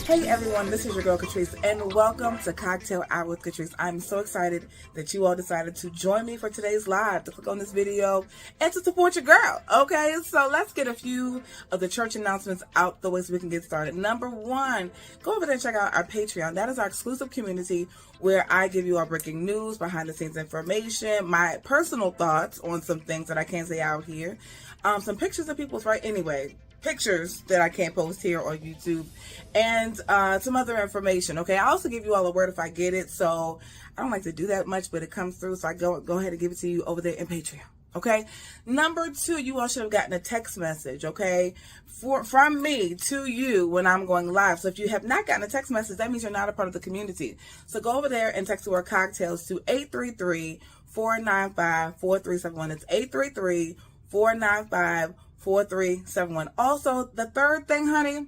Hey everyone, this is your girl Catrice, and welcome to Cocktail Hour with Catrice. I'm so excited that you all decided to join me for today's live, to click on this video, and to support your girl, okay? So let's get a few of the church announcements out the way so we can get started. Number one, go over there and check out our Patreon. That is our exclusive community where I give you all breaking news, behind the scenes information, my personal thoughts on some things that I can't say out here, some pictures of people's pictures that I can't post here on YouTube, and some other information. Okay, I also give you all a word if I get it, so I don't like to do that much, but it comes through, so I go ahead and give it to you over there in Patreon. Okay, number two, you all should have gotten a text message, okay, from me to you when I'm going live. So if you have not gotten a text message, that means you're not a part of the community. So go over there and text the word cocktails to 833-495-4371. It's 833-495-4371. Also, the third thing, honey,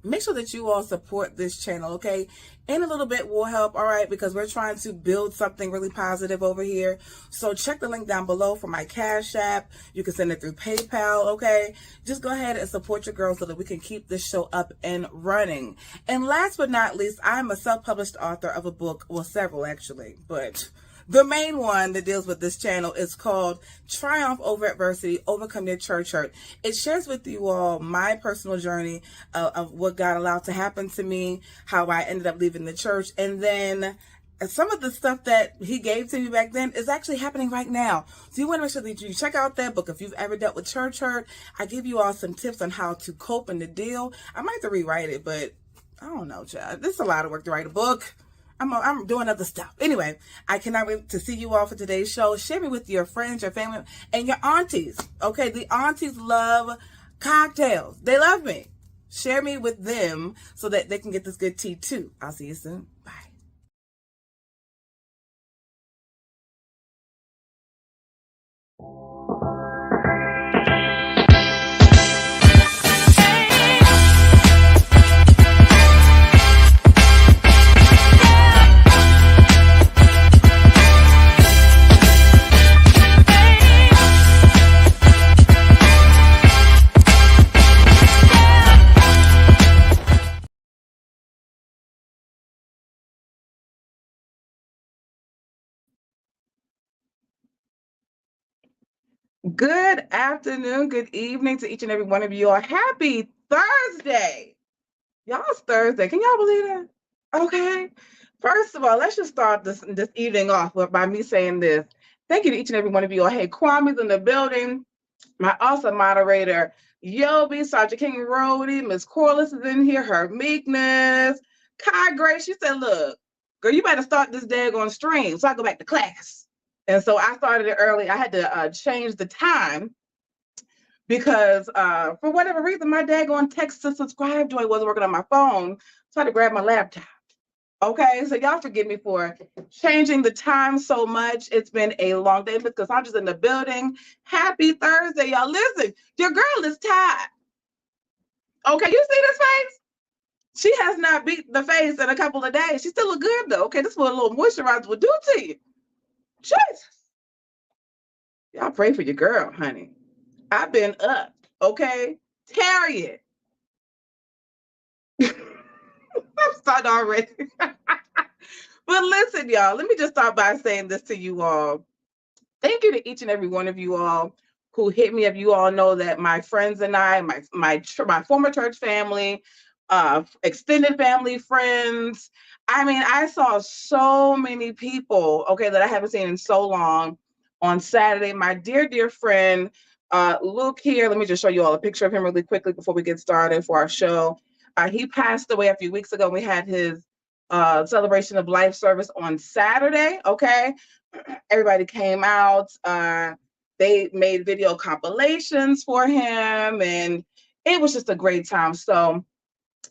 make sure that you all support this channel, okay? And a little bit will help, all right? Because we're trying to build something really positive over here. So check the link down below for my Cashapp. You can send it through PayPal, okay? Just go ahead and support your girl so that we can keep this show up and running. And last but not least, I'm a self-published author of a book, well, several actually, but the main one that deals with this channel is called Triumph Over Adversity, Overcome Your Church Hurt. It shares with you all my personal journey of what God allowed to happen to me, how I ended up leaving the church, and then some of the stuff that he gave to me back then is actually happening right now. So you want to make sure that you check out that book. If you've ever dealt with church hurt, I give you all some tips on how to cope and to deal. I might have to rewrite it, but I don't know, child. This is a lot of work to write a book. I'm doing other stuff. Anyway, I cannot wait to see you all for today's show. Share me with your friends, your family, and your aunties. Okay, the aunties love cocktails. They love me. Share me with them so that they can get this good tea too. I'll see you soon. Bye. Good afternoon, good evening to each and every one of you all. Happy Thursday. Y'all, it's Thursday. Can y'all believe that? Okay. First of all, let's just start this evening off by me saying this. Thank you to each and every one of you all. Hey, Kwame's in the building. My awesome moderator, Yobi, Sergeant King Rody, Miss Corliss is in here, her meekness. Kai Grace, she said, look, girl, you better start this daggone stream so I go back to class. And so I started it early. I had to change the time because for whatever reason, my daggone text to subscribe joint wasn't working on my phone. So I had to grab my laptop. Okay, so y'all forgive me for changing the time so much. It's been a long day because I'm just in the building. Happy Thursday, y'all. Listen, your girl is tired. Okay, you see this face? She has not beat the face in a couple of days. She still look good though. Okay, this is what a little moisturizer would do to you. Jesus. Y'all pray for your girl, honey. I've been up, okay? Tarrying. I'm starting already. But listen, y'all, let me just start by saying this to you all. Thank you to each and every one of you all who hit me up. You all know that my friends and I, my former church family, extended family, friends, I mean, I saw so many people, okay, that I haven't seen in so long on Saturday. My dear, dear friend, Luke here. Let me just show you all a picture of him really quickly before we get started for our show. He passed away a few weeks ago. We had his celebration of life service on Saturday, okay? Everybody came out. They made video compilations for him, and it was just a great time. So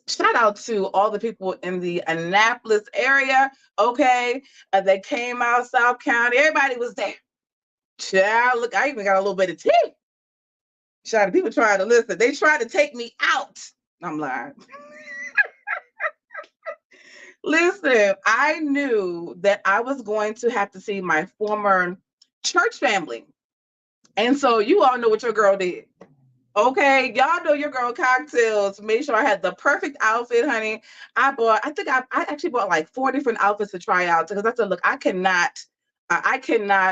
shout out to all the people in the Annapolis area, okay? They came out, South County. Everybody was there. Child, look, I even got a little bit of tea. Shout out to people trying to listen. They tried to take me out. I'm lying. Listen, I knew that I was going to have to see my former church family. And so you all know what your girl did. Okay, y'all know your girl cocktails. Make sure I had the perfect outfit, honey. I actually bought like 4 different outfits to try out because I said, look, I cannot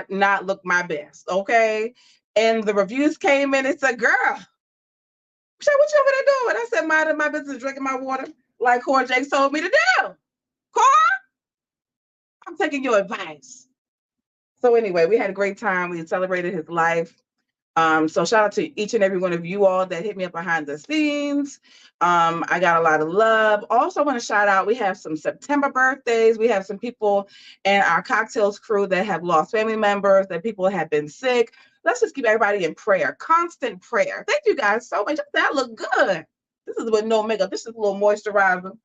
not look my best. Okay. And the reviews came in. It said, girl, what you over there doing? I said, minding my business, drinking my water, like Core Jakes told me to do. Core, I'm taking your advice. So anyway, we had a great time. We celebrated his life. So shout out to each and every one of you all that hit me up behind the scenes. I got a lot of love. Also, I want to shout out, we have some September birthdays. We have some people in our cocktails crew that have lost family members, that people have been sick. Let's just keep everybody in prayer, constant prayer. Thank you guys so much. That look good. This is with no makeup. This is a little moisturizer,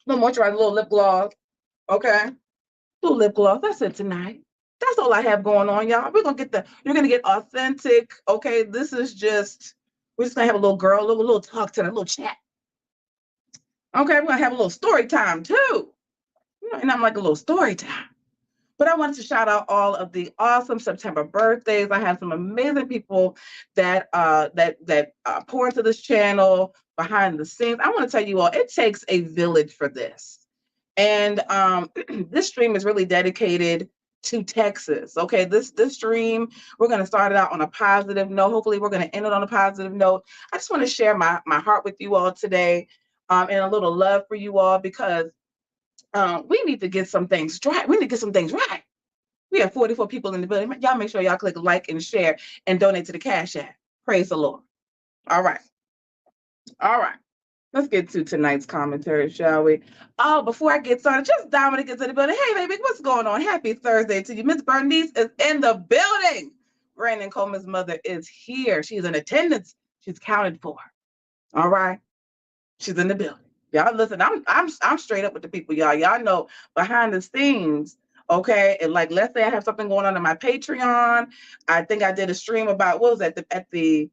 little lip gloss. Okay, little lip gloss. That's it tonight. That's all I have going on, y'all. You're gonna get authentic. Okay, we're just gonna have a little little talk tonight, a little chat. Okay, we're gonna have a little story time too. And I'm like a little story time. But I wanted to shout out all of the awesome September birthdays. I have some amazing people that pour into this channel behind the scenes. I want to tell you all, it takes a village for this. And this stream is really dedicated to Texas. Okay, this stream, we're going to start it out on a positive note. Hopefully, we're going to end it on a positive note. I just want to share my heart with you all today, and a little love for you all, because we need to get some things right. We need to get some things right. We have 44 people in the building. Y'all make sure y'all click like and share and donate to the Cashapp. Praise the Lord. All right. All right. Let's get to tonight's commentary, shall we? Oh, before I get started, just Dominic is in the building. Hey, baby, what's going on? Happy Thursday to you. Miss Bernice is in the building. Brandon Coleman's mother is here. She's in attendance. She's counted for. All right. She's in the building. Y'all listen, I'm straight up with the people, y'all. Y'all know behind the scenes, okay? And like, let's say I have something going on in my Patreon. I think I did a stream about, what was that, at the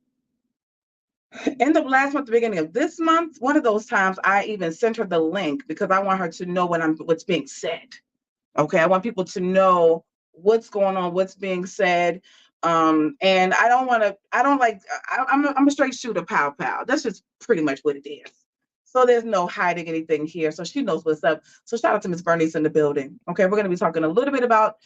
end of last month, the beginning of this month. One of those times I even sent her the link because I want her to know what's being said. Okay, I want people to know what's going on, what's being said. And I'm a straight shooter, pow. That's just pretty much what it is. So there's no hiding anything here. So she knows what's up. So shout out to Miss Bernice in the building. Okay, we're going to be talking a little bit about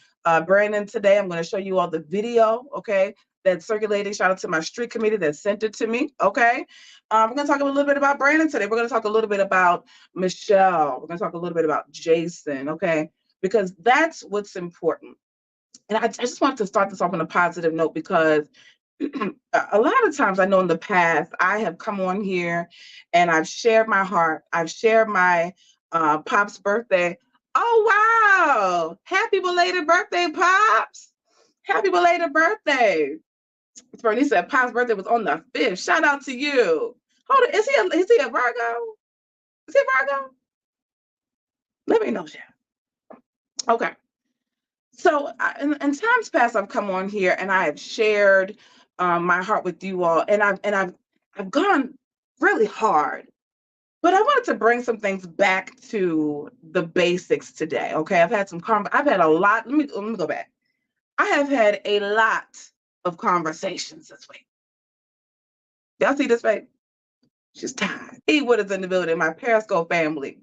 Brandon today. I'm going to show you all the video, okay, that's circulating. Shout out to my street committee that sent it to me, okay? We're going to talk a little bit about Brandon today. We're going to talk a little bit about Michelle. We're going to talk a little bit about Jason, okay? Because that's what's important. And I just want to start this off on a positive note, because a lot of times I know in the past I have come on here and I've shared my heart. I've shared my Pop's birthday. Oh, wow. Happy belated birthday, Pops. Happy belated birthday. Bernie said Pop's birthday was on the 5th. Shout out to you. Hold on. Is he a Virgo? Is he a Virgo? Let me know, Chef. Okay. So in times past, I've come on here and I have shared my heart with you all, and I've gone really hard. But I wanted to bring some things back to the basics today. Okay, I've had a lot. Let me go back. I have had a lot of conversations this week. Y'all see this face? She's tired. Wood is in the building. My Periscope family.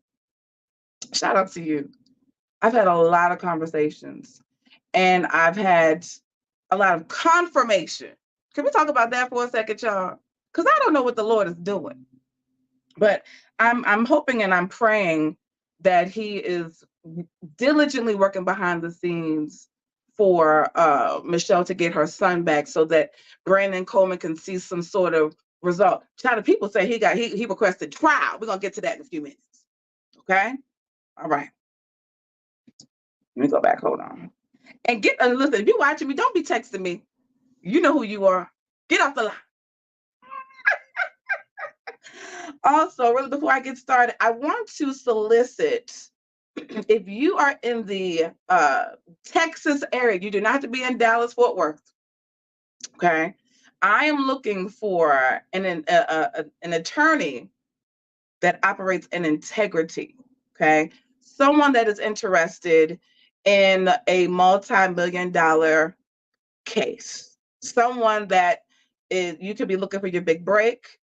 Shout out to you. I've had a lot of conversations. And I've had a lot of confirmation. Can we talk about that for a second, y'all? Because I don't know what the Lord is doing. But I'm hoping and I'm praying that he is diligently working behind the scenes for Michelle to get her son back, so that Brandon Coleman can see some sort of result. China people say he requested trial. We're gonna get to that in a few minutes. Okay? All right. Let me go back. Hold on. And listen, if you're watching me, don't be texting me. You know who you are. Get off the line. Also, really before I get started, I want to solicit, if you are in the Texas area, you do not have to be in Dallas, Fort Worth. Okay. I am looking for an attorney that operates in integrity. Okay. Someone that is interested in a multi-million-dollar case. Someone that You could be looking for your big break.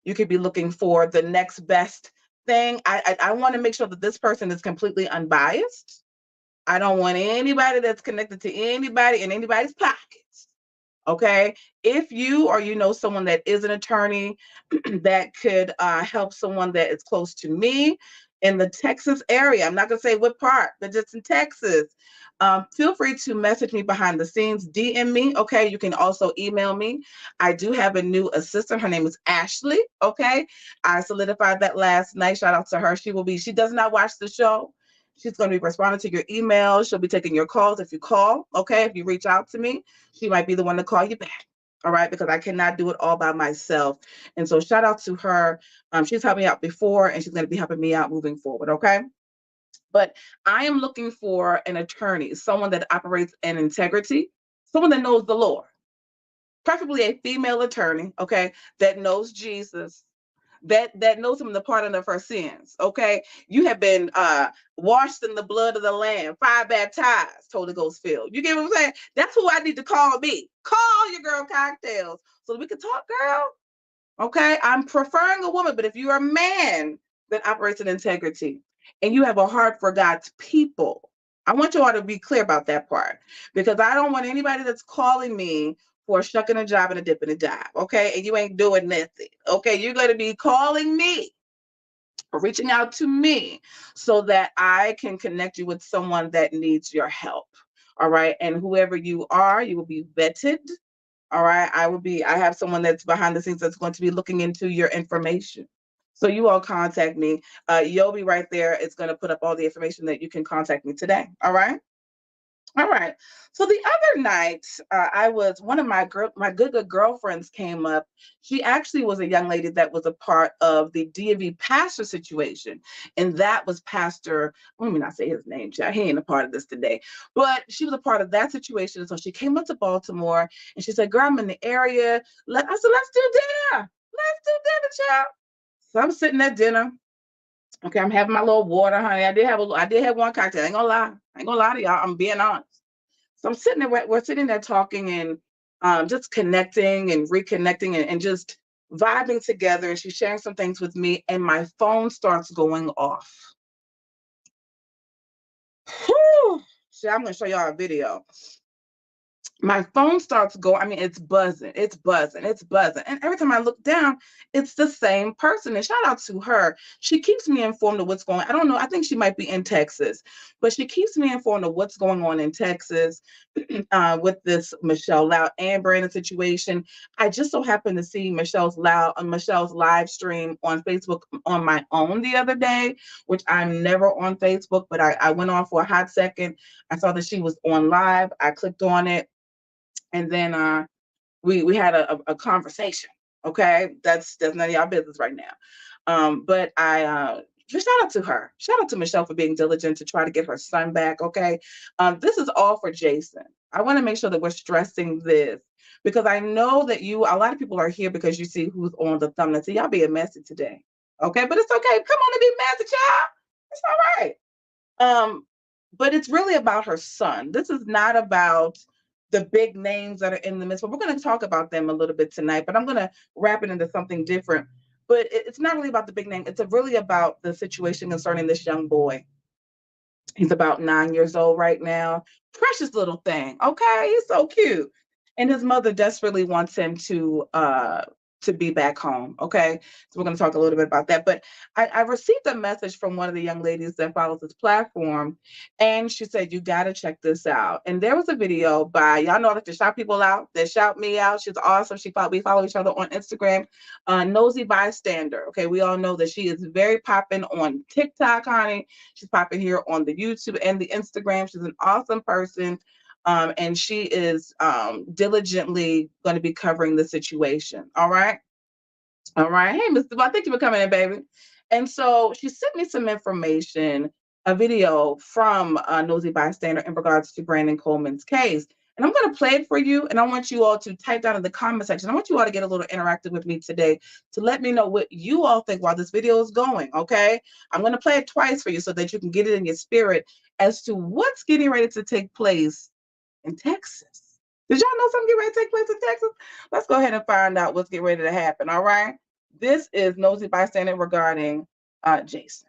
You could be looking for the next best thing. I want to make sure that this person is completely unbiased. I don't want anybody that's connected to anybody in anybody's pockets. Okay. If you or you know someone that is an attorney that could help someone that is close to me in the Texas area, I'm not going to say what part, but just in Texas, feel free to message me behind the scenes, DM me. Okay. You can also email me. I do have a new assistant. Her name is Ashley. Okay. I solidified that last night. Shout out to her. She does not watch the show. She's going to be responding to your emails. She'll be taking your calls if you call. Okay. If you reach out to me, she might be the one to call you back. All right. Because I cannot do it all by myself. And so shout out to her. She's helped me out before and she's going to be helping me out moving forward. Okay. But I am looking for an attorney, someone that operates in integrity, someone that knows the Lord, preferably a female attorney, okay, that knows Jesus, that knows him in the pardon of her sins. Okay. You have been washed in the blood of the Lamb, fire baptized, Holy Ghost filled. You get what I'm saying? That's who I need to call me. Call your girl cocktails so that we can talk, girl. Okay. I'm preferring a woman, but if you're a man that operates in integrity and you have a heart for God's people, I want you all to be clear about that part, because I don't want anybody that's calling me for a shucking a job and a dip and a dive. Okay. And you ain't doing nothing. Okay. You're going to be calling me or reaching out to me so that I can connect you with someone that needs your help. All right. And whoever you are, you will be vetted. All right. I have someone that's behind the scenes that's going to be looking into your information. So you all contact me. You'll be right there. It's going to put up all the information that you can contact me today. All right. All right. So the other night, I was one of my good girlfriends came up. She actually was a young lady that was a part of the DMV pastor situation, and that was Pastor. Let me not say his name, child. He ain't a part of this today, but she was a part of that situation. So she came up to Baltimore, and she said, "Girl, I'm in the area." I said, "Let's do dinner. Let's do dinner, child." So I'm sitting at dinner. Okay, I'm having my little water, honey. I did have one cocktail. I ain't gonna lie. I ain't gonna lie to y'all. I'm being honest. So I'm sitting there, we're sitting there talking and just connecting and reconnecting and just vibing together. And she's sharing some things with me, and my phone starts going off. Whew. See, I'm going to show y'all a video. My phone starts going. I mean, it's buzzing, it's buzzing, it's buzzing. And every time I look down, it's the same person. And shout out to her. She keeps me informed of what's going on. I don't know. I think she might be in Texas, but she keeps me informed of what's going on in Texas with this Michelle Loud and Brandon situation. I just so happened to see Michelle's live stream on Facebook on my own the other day, which I'm never on Facebook, but I went on for a hot second. I saw that she was on live. I clicked on it. And then we had a conversation. Okay, that's none of y'all business right now. But I just shout out to her. Shout out to Michelle for being diligent to try to get her son back. Okay, this is all for Jason. I want to make sure that we're stressing this because I know that a lot of people are here because you see who's on the thumbnail. So y'all being messy today. Okay, but it's okay. Come on and be messy, child. It's all right. But it's really about her son. This is not about the big names that are in the midst. But we're going to talk about them a little bit tonight, but I'm going to wrap it into something different. But it's not really about the big name. It's really about the situation concerning this young boy. He's about 9 years old right now. Precious little thing. Okay. He's so cute. And his mother desperately wants him to be back home. Okay. So we're going to talk a little bit about that. But I received a message from one of the young ladies that follows this platform. And she said, "You got to check this out." And there was a video by, y'all know that to shout people out, that shout me out. She's awesome. We follow each other on Instagram. Nosy Bystander. Okay. We all know that she is very popping on TikTok, honey. She's popping here on the YouTube and the Instagram. She's an awesome person. And she is diligently going to be covering the situation. All right. All right. Hey, Mr. Ball, thank you for coming in, baby. And so she sent me some information, a video from Nosy Bystander in regards to Brandon Coleman's case. And I'm going to play it for you. And I want you all to type down in the comment section. I want you all to get a little interactive with me today to let me know what you all think while this video is going. Okay. I'm going to play it twice for you so that you can get it in your spirit as to what's getting ready to take place in Texas. Did y'all know something getting ready to take place in Texas? Let's go ahead and find out what's getting ready to happen. All right. This is Nosy Bystander regarding Jason.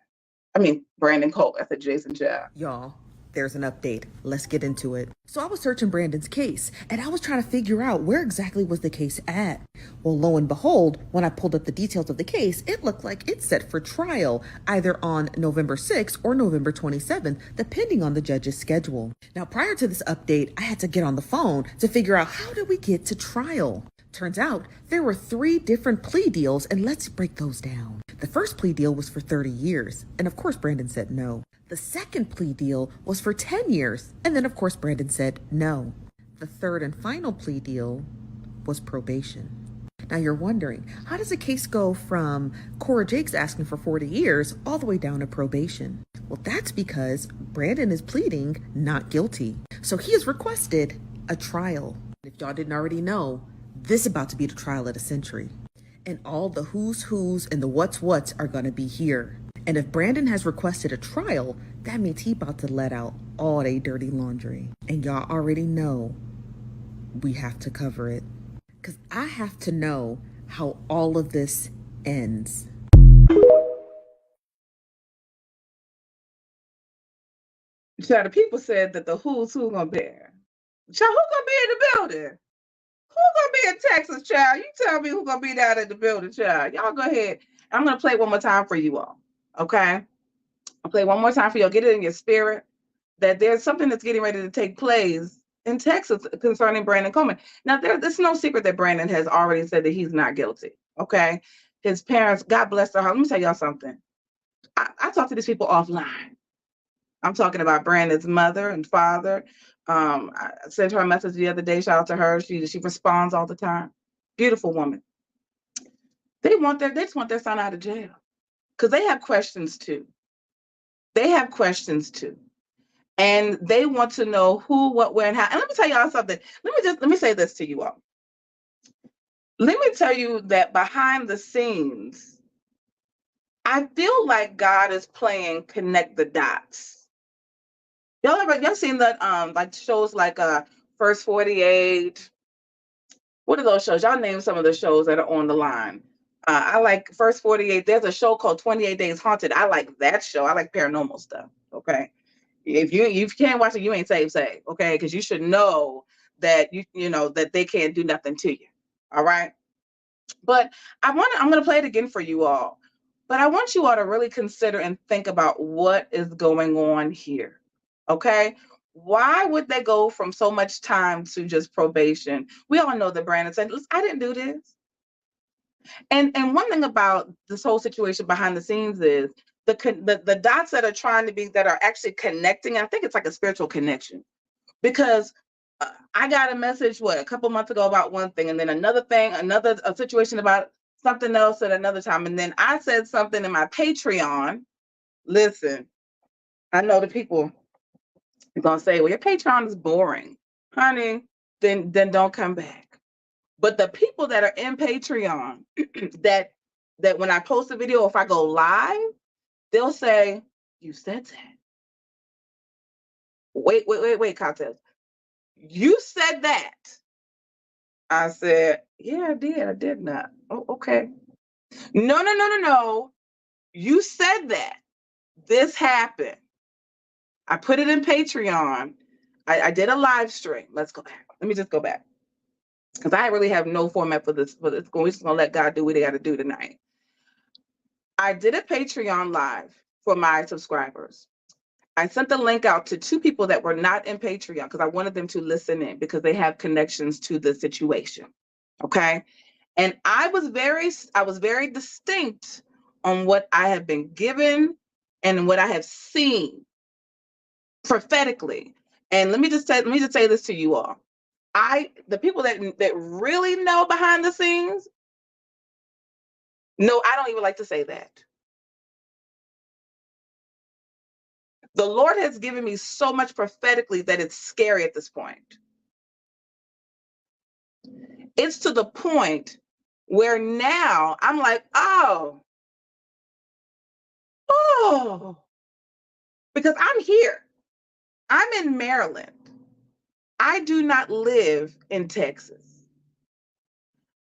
I mean, Brandon Cole. I said Jason Child. Y'all, there's an update. Let's get into it. So I was searching Brandon's case, and I was trying to figure out where exactly was the case at. Well, lo and behold, when I pulled up the details of the case, it looked like it's set for trial, either on November 6th or November 27th, depending on the judge's schedule. Now, prior to this update, I had to get on the phone to figure out how did we get to trial. Turns out there were 3 different plea deals, and let's break those down. The first plea deal was for 30 years, and of course Brandon said no. The second plea deal was for 10 years, and then of course Brandon said no. The third and final plea deal was probation. Now you're wondering, how does a case go from Cora Jakes asking for 40 years all the way down to probation? Well, that's because Brandon is pleading not guilty. So he has requested a trial. If y'all didn't already know, this is about to be the trial of the century. And all the who's and the what's are gonna be here. And if Brandon has requested a trial, that means he about to let out all they dirty laundry. And y'all already know we have to cover it. Because I have to know how all of this ends. So the people said that the who's gonna be there. Child, who's gonna be in the building? Who's gonna be in Texas, child? You tell me who's gonna be down in the building, child. Y'all go ahead. I'm gonna play one more time for you all. Okay? I'll play one more time for you. Get it in your spirit that there's something that's getting ready to take place in Texas concerning Brandon Coleman. Now, there's no secret that Brandon has already said that he's not guilty. Okay? His parents, God bless their heart. Let me tell y'all something. I talk to these people offline. I'm talking about Brandon's mother and father. I sent her a message the other day. Shout out to her. She responds all the time. Beautiful woman. They just want their son out of jail because they have questions too. They have questions too, and they want to know who, what, where, and how. And let me tell y'all something. Let me say this to you all. Let me tell you that behind the scenes, I feel like God is playing connect the dots. Y'all seen that like shows like First 48? What are those shows? Y'all name some of the shows that are on the line. I like First 48. There's a show called 28 Days Haunted. I like that show. I like paranormal stuff. Okay. If you can't watch it, you ain't safe. Okay, because you should know that you know that they can't do nothing to you. All right. But I'm gonna play it again for you all. But I want you all to really consider and think about what is going on here. Okay. Why would they go from so much time to just probation? We all know that Brandon said, "Listen, I didn't do this." And one thing about this whole situation behind the scenes is the dots that are trying to be that are actually connecting. I think it's like a spiritual connection because I got a message a couple months ago about one thing, and then another thing, a situation about something else at another time, and then I said something in my Patreon. Listen, I know the people are gonna say, "Well, your Patreon is boring, honey." Then don't come back. But the people that are in Patreon that when I post a video, if I go live, they'll say, "You said that." Wait, Cocktails. You said that. I said, "Yeah, I did. I did not." Oh, okay. No. You said that. This happened. I put it in Patreon. I did a live stream. Let's go back. Let me just go back. Because I really have no format for this. We're just going to let God do what he got to do tonight. I did a Patreon live for my subscribers. I sent the link out to 2 people that were not in Patreon because I wanted them to listen in because they have connections to the situation. Okay. And I was very distinct on what I have been given and what I have seen prophetically. And let me just say this to you all. The people that really know behind the scenes, no, I don't even like to say that. The Lord has given me so much prophetically that it's scary at this point. It's to the point where now I'm like, oh, because I'm here. I'm in Maryland. I do not live in Texas.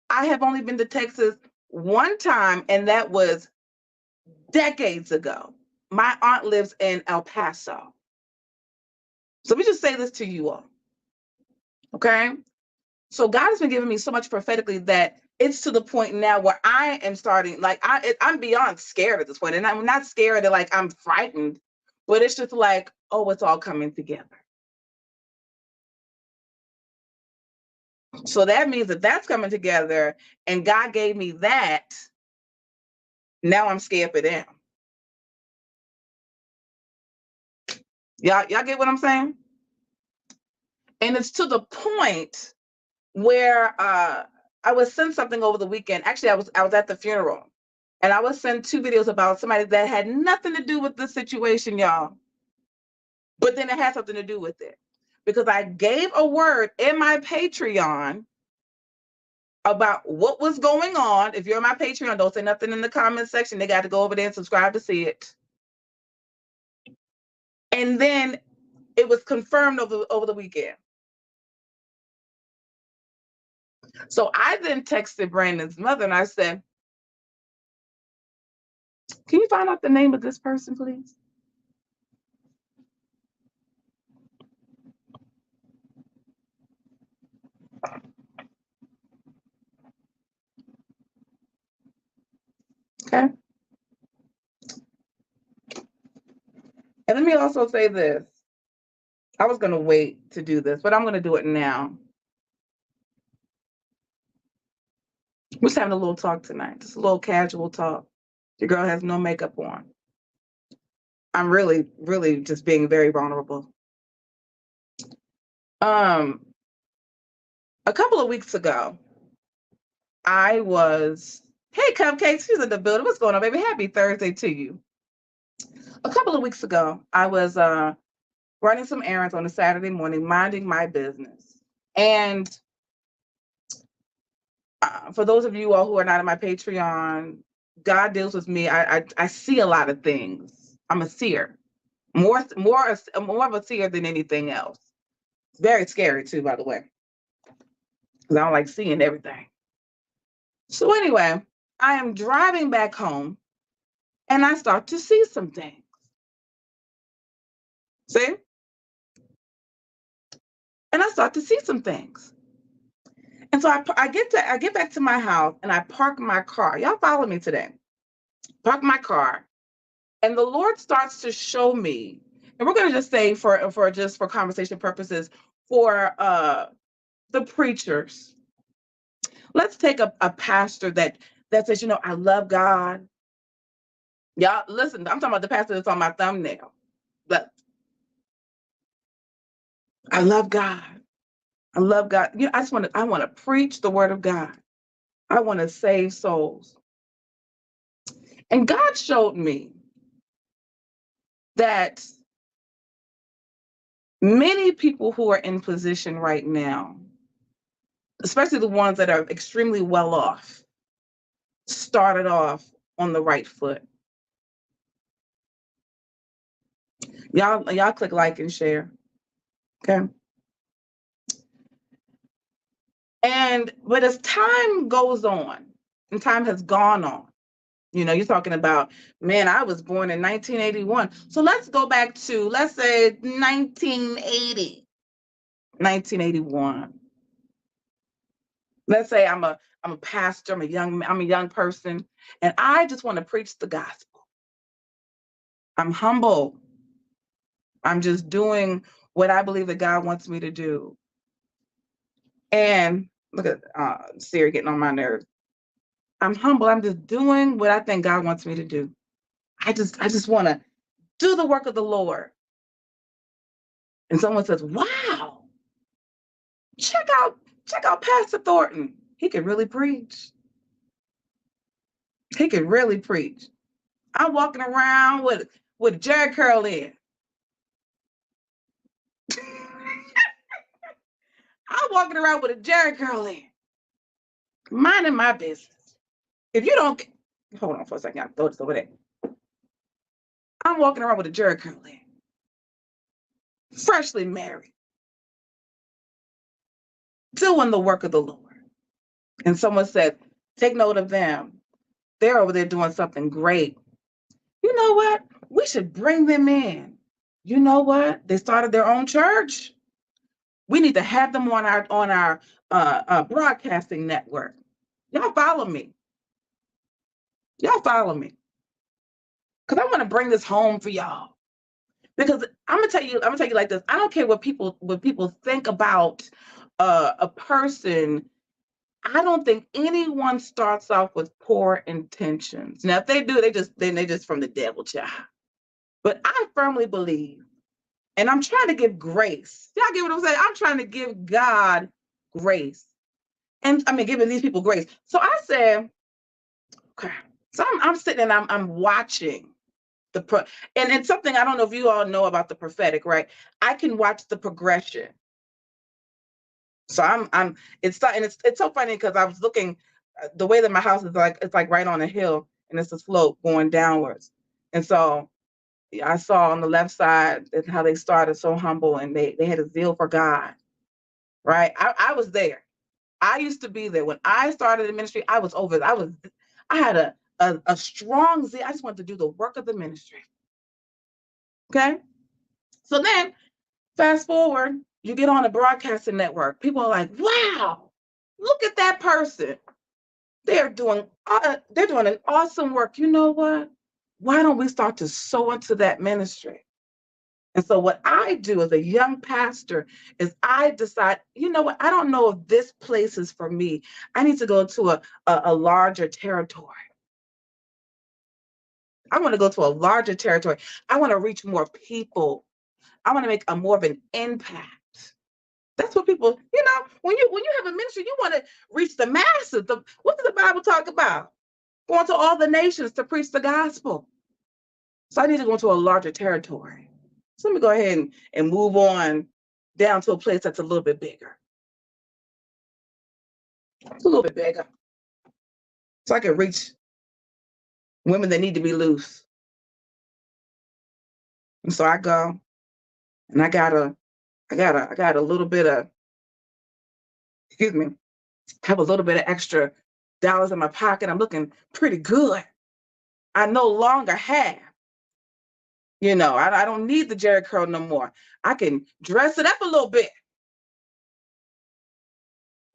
I have only been to Texas one time, and that was decades ago. My aunt lives in El Paso. So let me just say this to you all, okay? So God has been giving me so much prophetically that it's to the point now where I am starting, like I'm beyond scared at this point. And I'm not scared that like I'm frightened, but it's just like, oh, it's all coming together. So that means that that's coming together, and God gave me that. Now I'm scared for them. Y'all get what I'm saying? And it's to the point where I was sent something over the weekend. Actually, I was at the funeral, and I was sent 2 videos about somebody that had nothing to do with the situation, y'all. But then it had something to do with it, because I gave a word in my Patreon about what was going on. If you're on my Patreon, don't say nothing in the comment section. They got to go over there and subscribe to see it. And then it was confirmed over the weekend. So I then texted Brandon's mother and I said, can you find out the name of this person, please? Okay. And let me also say this. I was going to wait to do this, but I'm going to do it now. We're just having a little talk tonight, just a little casual talk. Your girl has no makeup on. I'm really, really just being very vulnerable. A couple of weeks ago, I was, hey, Cupcakes, she's in the building. What's going on, baby? Happy Thursday to you. A couple of weeks ago, I was running some errands on a Saturday morning, minding my business. And for those of you all who are not in my Patreon, God deals with me. I see a lot of things. I'm a seer, more of a seer than anything else. It's very scary too, by the way, because I don't like seeing everything. So anyway, I am driving back home, and I start to see some things. See? And I start to see some things. And so I get back to my house, and I park my car. Y'all follow me today. Park my car. And the Lord starts to show me, and we're going to just say for conversation purposes, for the preachers. Let's take a pastor that says, you know, I love God. Y'all listen, I'm talking about the pastor that's on my thumbnail. But I love God. I love God. You know, I want to preach the word of God. I want to save souls. And God showed me that many people who are in position right now, especially the ones that are extremely well off, started off on the right foot. Y'all click like and share. Okay. But as time goes on, and time has gone on, you know, you're talking about, man, I was born in 1981. So let's go back to, let's say 1980, 1981. Let's say I'm a pastor, I'm a young person, and I just want to preach the gospel. I'm humble. I'm just doing what I believe that God wants me to do. And look at Siri getting on my nerves. I'm humble. I'm just doing what I think God wants me to do. I just want to do the work of the Lord. And someone says, wow, check out Pastor Thornton. He can really preach. He can really preach. I'm walking around with a jerry curl in. I'm walking around with a jerry curl in. Minding my business. If you don't, hold on for a second, I'll throw this over there. I'm walking around with a jerry curl in. Freshly married. doing the work of the Lord. And someone said, take note of them. They're over there doing something great. You know what? We should bring them in. You know what? They started their own church. We need to have them on our broadcasting network. Y'all follow me. Y'all follow me. Because I want to bring this home for y'all. Because I'm gonna tell you like this. I don't care what people think about a person. I don't think anyone starts off with poor intentions. Now, if they do, they just from the devil, child. But I firmly believe, and I'm trying to give grace. Y'all get what I'm saying? I'm trying to give God grace, and I mean giving these people grace. So I said, okay. So I'm sitting and I'm watching and it's something I don't know if you all know about the prophetic, right? I can watch the progression. So it's so funny because I was looking the way that my house is like, it's like right on a hill and it's a slope going downwards. And so I saw on the left side how they started so humble and they had a zeal for God, right? I was there. I used to be there. When I started the ministry, I was over. I had a strong zeal. I just wanted to do the work of the ministry. Okay. So then fast forward, you get on a broadcasting network. People are like, wow, look at that person. They're doing an awesome work. You know what? Why don't we start to sow into that ministry? And so what I do as a young pastor is I decide, you know what? I don't know if this place is for me. I need to go to a larger territory. I want to go to a larger territory. I want to reach more people. I want to make more of an impact. That's what people, when you have a ministry, you want to reach the masses. What does the Bible talk about? Going to all the nations to preach the gospel. So I need to go to a larger territory. So let me go ahead and move on down to a place that's a little bit bigger. It's a little bit bigger. So I can reach women that need to be loose. And so I go and I got a little bit of, have a little bit of extra dollars in my pocket. I'm looking pretty good. I no longer have, I don't need the Jerry curl no more. I can dress it up a little bit.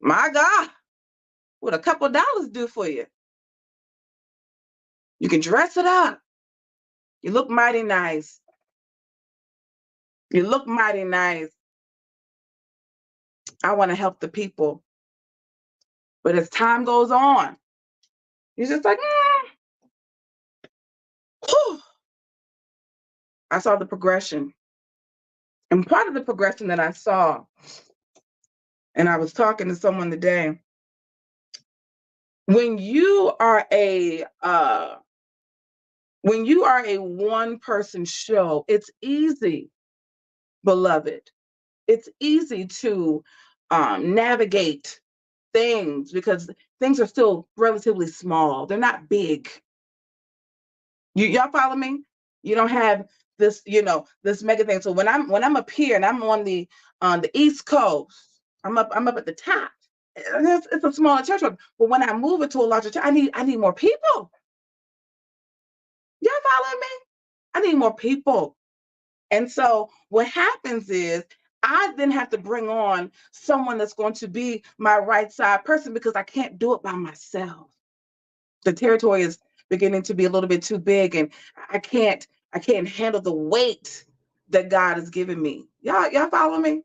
My God, what a couple of dollars do for you? You can dress it up. You look mighty nice. You look mighty nice. I want to help the people. But as time goes on, you're just like, I saw the progression. And part of the progression that I saw, and I was talking to someone today, when you are a one-person show, it's easy, beloved. It's easy to navigate things because things are still relatively small. They're not big. Y'all follow me? You don't have this, this mega thing. So when I'm up here and I'm on the East Coast, I'm up at the top. It's a smaller church, but when I move it to a larger church, I need more people. Y'all following me? I need more people. And so what happens is I then have to bring on someone that's going to be my right side person because I can't do it by myself. The territory is beginning to be a little bit too big and I can't handle the weight that God has given me. Y'all follow me?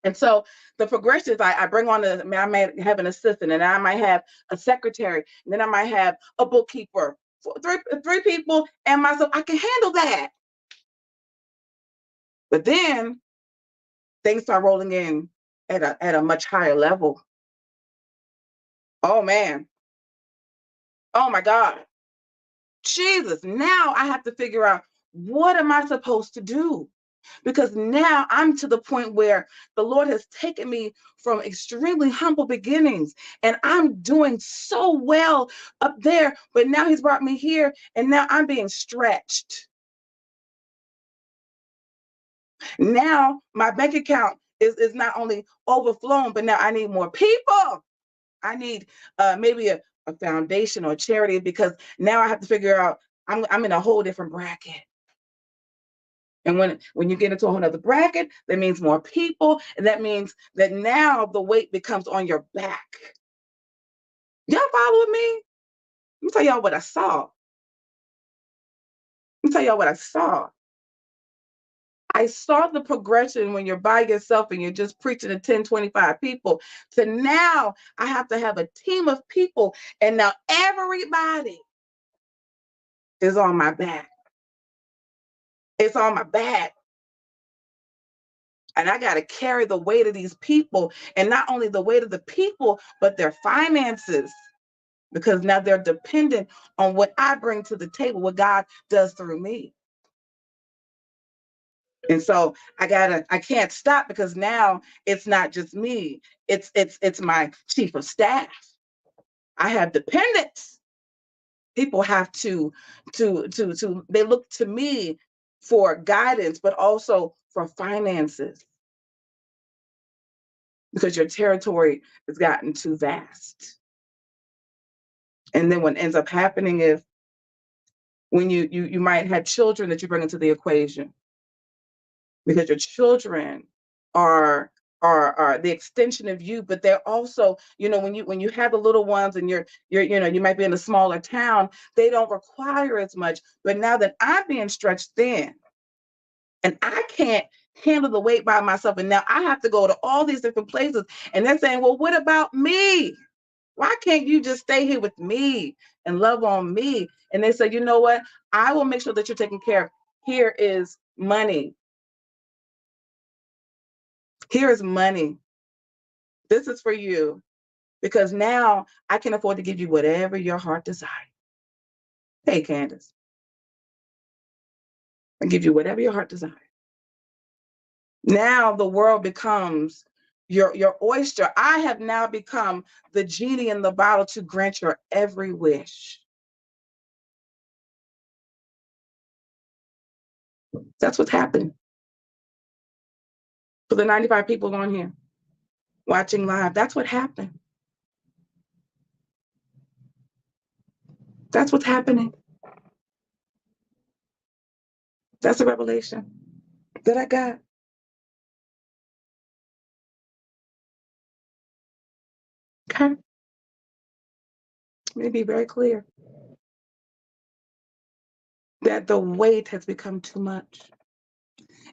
And so the progressions, I bring on I might have an assistant and I might have a secretary, and then I might have a bookkeeper, three people and myself. I can handle that. But then things start rolling in at a much higher level. Oh man. Oh my God. Jesus. Now I have to figure out, what am I supposed to do? Because now I'm to the point where the Lord has taken me from extremely humble beginnings and I'm doing so well up there, but now he's brought me here and now I'm being stretched. Now my bank account is not only overflowing, but now I need more people. I need maybe a foundation or a charity, because now I have to figure out I'm in a whole different bracket. And when you get into a whole other bracket, that means more people, and that means that now the weight becomes on your back. Y'all following me? Let me tell y'all what I saw. Let me tell y'all what I saw. I saw the progression when you're by yourself and you're just preaching to 10, 25 people, to now I have to have a team of people, and now everybody is on my back. It's on my back. And I got to carry the weight of these people, and not only the weight of the people, but their finances, because now they're dependent on what I bring to the table, what God does through me. And so I can't stop, because now it's not just me. It's my chief of staff. I have dependents. People have to they look to me for guidance, but also for finances, because your territory has gotten too vast. And then what ends up happening is, when you might have children that you bring into the equation, because your children are the extension of you, but they're also, when you have the little ones, and you're you might be in a smaller town, they don't require as much. But now that I'm being stretched thin, and I can't handle the weight by myself, and now I have to go to all these different places, and they're saying, well, what about me? Why can't you just stay here with me and love on me? And they say, you know what? I will make sure that you're taken care of. Here is money. Here is money. This is for you, because now I can afford to give you whatever your heart desires. Hey, Candace, I give you whatever your heart desires. Now the world becomes your oyster. I have now become the genie in the bottle to grant your every wish. That's what's happening. For the 95 people on here watching live, that's what happened. That's what's happening. That's a revelation that I got. Okay. Let me be very clear that the weight has become too much.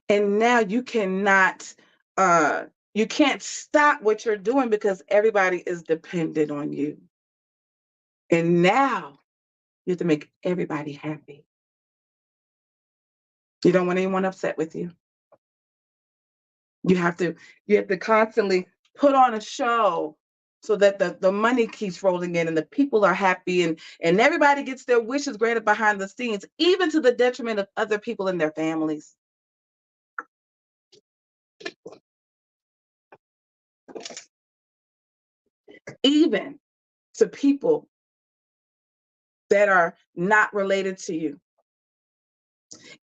And now you cannot, you can't stop what you're doing, because everybody is dependent on you. And now you have to make everybody happy. You don't want anyone upset with you. You have to constantly put on a show, so that the money keeps rolling in, and the people are happy, and everybody gets their wishes granted behind the scenes, even to the detriment of other people and their families. Even to people that are not related to you.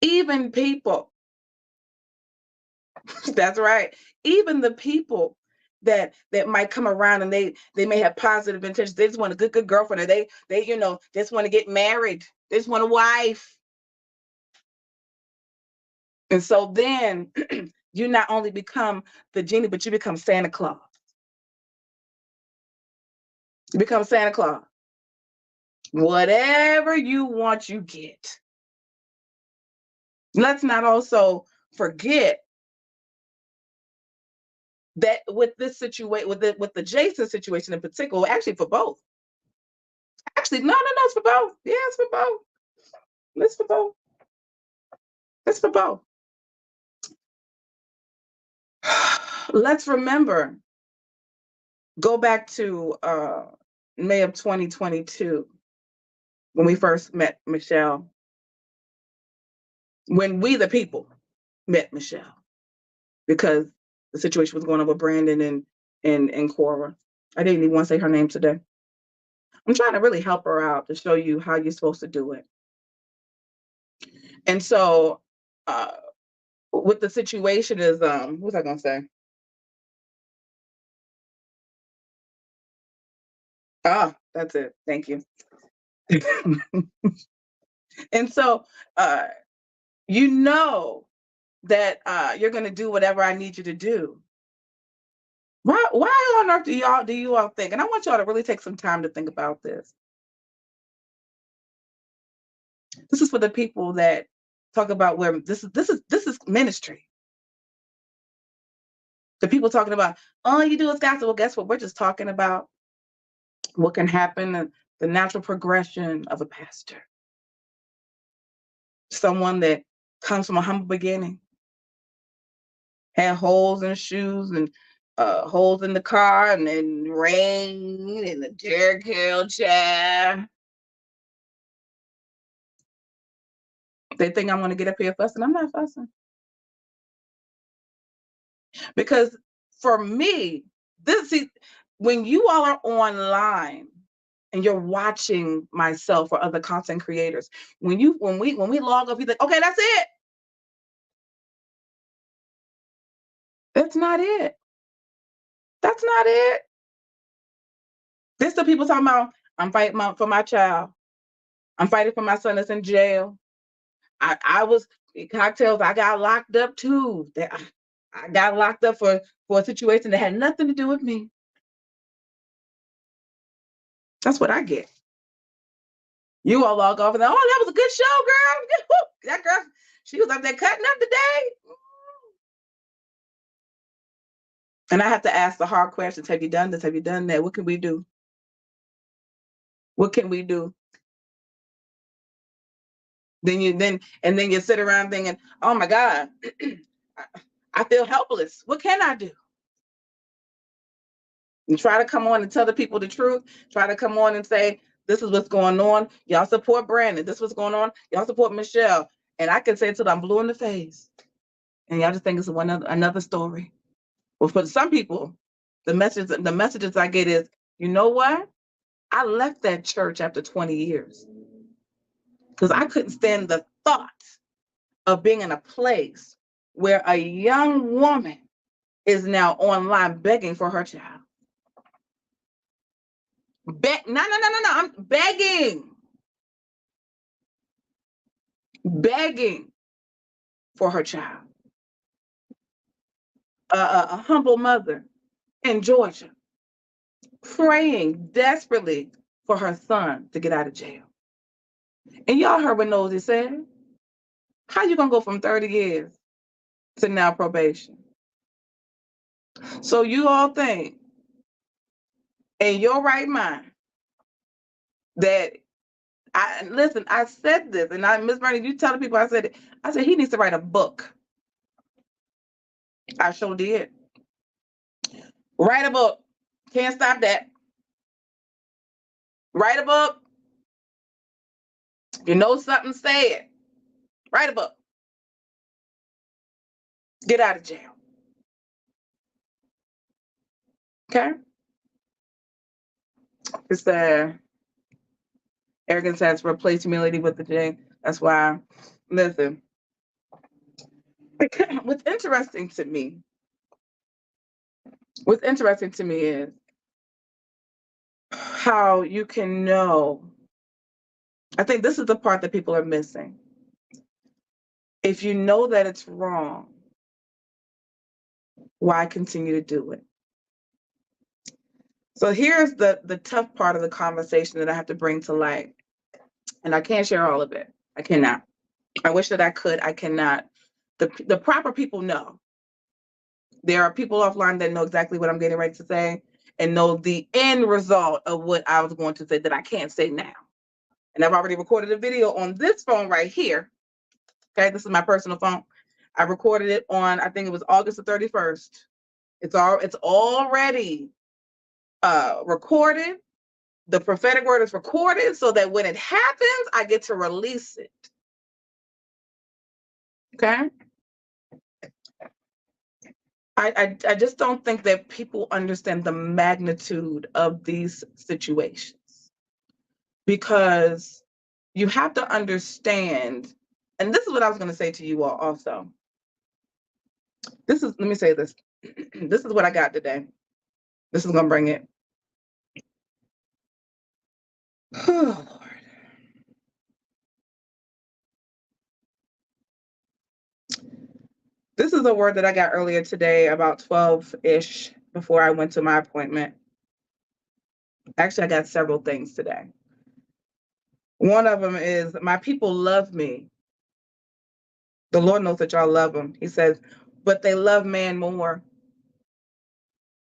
Even people, that's right, even the people that might come around, and they may have positive intentions. They just want a good girlfriend, or they just want to get married. They just want a wife. And so then you not only become the genie, but you become Santa Claus. You become Santa Claus. Whatever you want, you get. Let's not also forget that with this situation, with the Jason situation in particular, actually for both. Actually, no, it's for both. Yeah, it's for both. It's for both. It's for both. Let's remember, go back to May of 2022, when we first met Michelle, when we, the people, met Michelle, because the situation was going on with Brandon and Cora. I didn't even want to say her name today. I'm trying to really help her out to show you how you're supposed to do it. And so with the situation is, what was I going to say? Ah, that's it. Thank you. And so, you know that you're going to do whatever I need you to do. Why on earth do you all think? And I want y'all to really take some time to think about this. This is for the people that talk about where this is ministry. The people talking about all you do is gossip. Well, guess what? We're just talking about what can happen and the natural progression of a pastor. Someone that comes from a humble beginning, had holes in shoes and holes in the car, and then rain and the Jericho chair. They think I'm going to get up here fussing. I'm not fussing. Because for me, when you all are online and you're watching myself or other content creators, when we log off, you think, okay, that's it. That's not it. That's not it. This the people talking about, I'm fighting for my child. I'm fighting for my son that's in jail. I was cocktails. I got locked up too. I got locked up for a situation that had nothing to do with me. That's what I get. You all log off and oh, that was a good show, girl. That girl, she was up there cutting up today. And I have to ask the hard questions. Have you done this? Have you done that? What can we do? What can we do? Then you sit around thinking, oh my God, I feel helpless. What can I do? And try to come on and tell the people the truth. Try to come on and say, this is what's going on. Y'all support Brandon. This is what's going on. Y'all support Michelle. And I can say it till I'm blue in the face. And y'all just think it's another story. Well, for some people, the messages I get is, you know what? I left that church after 20 years because I couldn't stand the thought of being in a place where a young woman is now online begging for her child. No. I'm begging for her child. A humble mother in Georgia praying desperately for her son to get out of jail. And y'all heard what Nosy said. How you gonna go from 30 years to now probation? So you all think in your right mind that I said this, and Miss Bernie, you tell the people I said it. I said he needs to write a book. I sure did. Write a book. Can't stop that. Write a book. You know something, say it. Write a book. Get out of jail. Okay? It's arrogance has replaced humility with the J. That's why, listen, what's interesting to me is how you can know. I think this is the part that people are missing. If you know that it's wrong, why continue to do it? So here's the tough part of the conversation that I have to bring to light. And I can't share all of it. I cannot. I wish that I could. I cannot. The proper people know. There are people offline that know exactly what I'm getting ready to say and know the end result of what I was going to say that I can't say now. And I've already recorded a video on this phone right here. Okay, this is my personal phone. I recorded it on, I think it was August the 31st. It's already recorded. The prophetic word is recorded so that when it happens, I get to release it. Okay? I just don't think that people understand the magnitude of these situations, because you have to understand, and this is what I was going to say to you all also. Let me say this. This is what I got today. This is going to bring it. Oh, Lord. This is a word that I got earlier today, about 12-ish, before I went to my appointment. Actually, I got several things today. One of them is, my people love me. The Lord knows that y'all love him. He says, but they love man more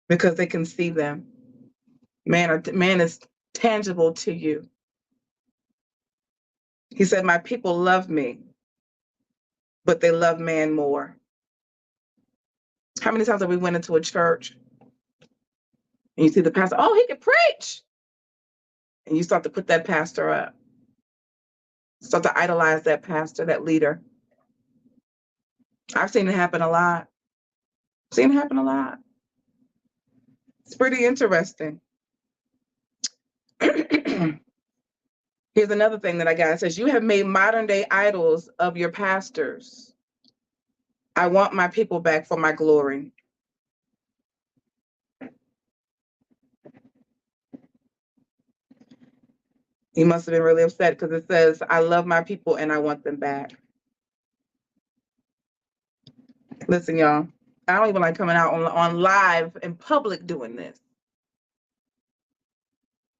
because they can see them. Man is tangible to you. He said, my people love me, but they love man more. How many times have we went into a church and you see the pastor, oh, he can preach. And you start to put that pastor up, start to idolize that pastor, that leader. I've seen it happen a lot. Seen it happen a lot. It's pretty interesting. Here's another thing that I got. It says, you have made modern day idols of your pastors. I want my people back for my glory. He must have been really upset because it says, I love my people and I want them back. Listen, y'all, I don't even like coming out on live in public doing this.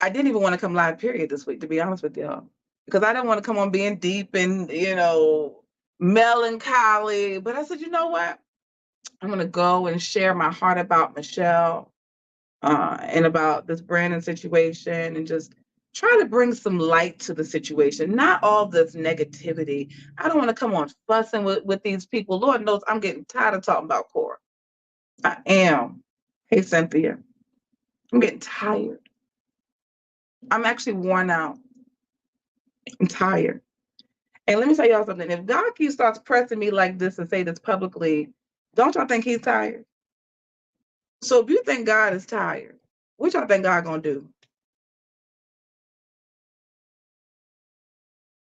I didn't even want to come live, period, this week, to be honest with y'all, because I didn't want to come on being deep and, melancholy. But I said, you know what? I'm going to go and share my heart about Michelle and about this Brandon situation, and just try to bring some light to the situation, not all this negativity. I don't want to come on fussing with these people. Lord knows I'm getting tired of talking about Cora. I am. Hey, Cynthia. I'm getting tired. I'm actually worn out. I'm tired. And let me tell y'all something. If God starts pressing me like this and say this publicly, don't y'all think he's tired? So if you think God is tired, what y'all think God gonna do?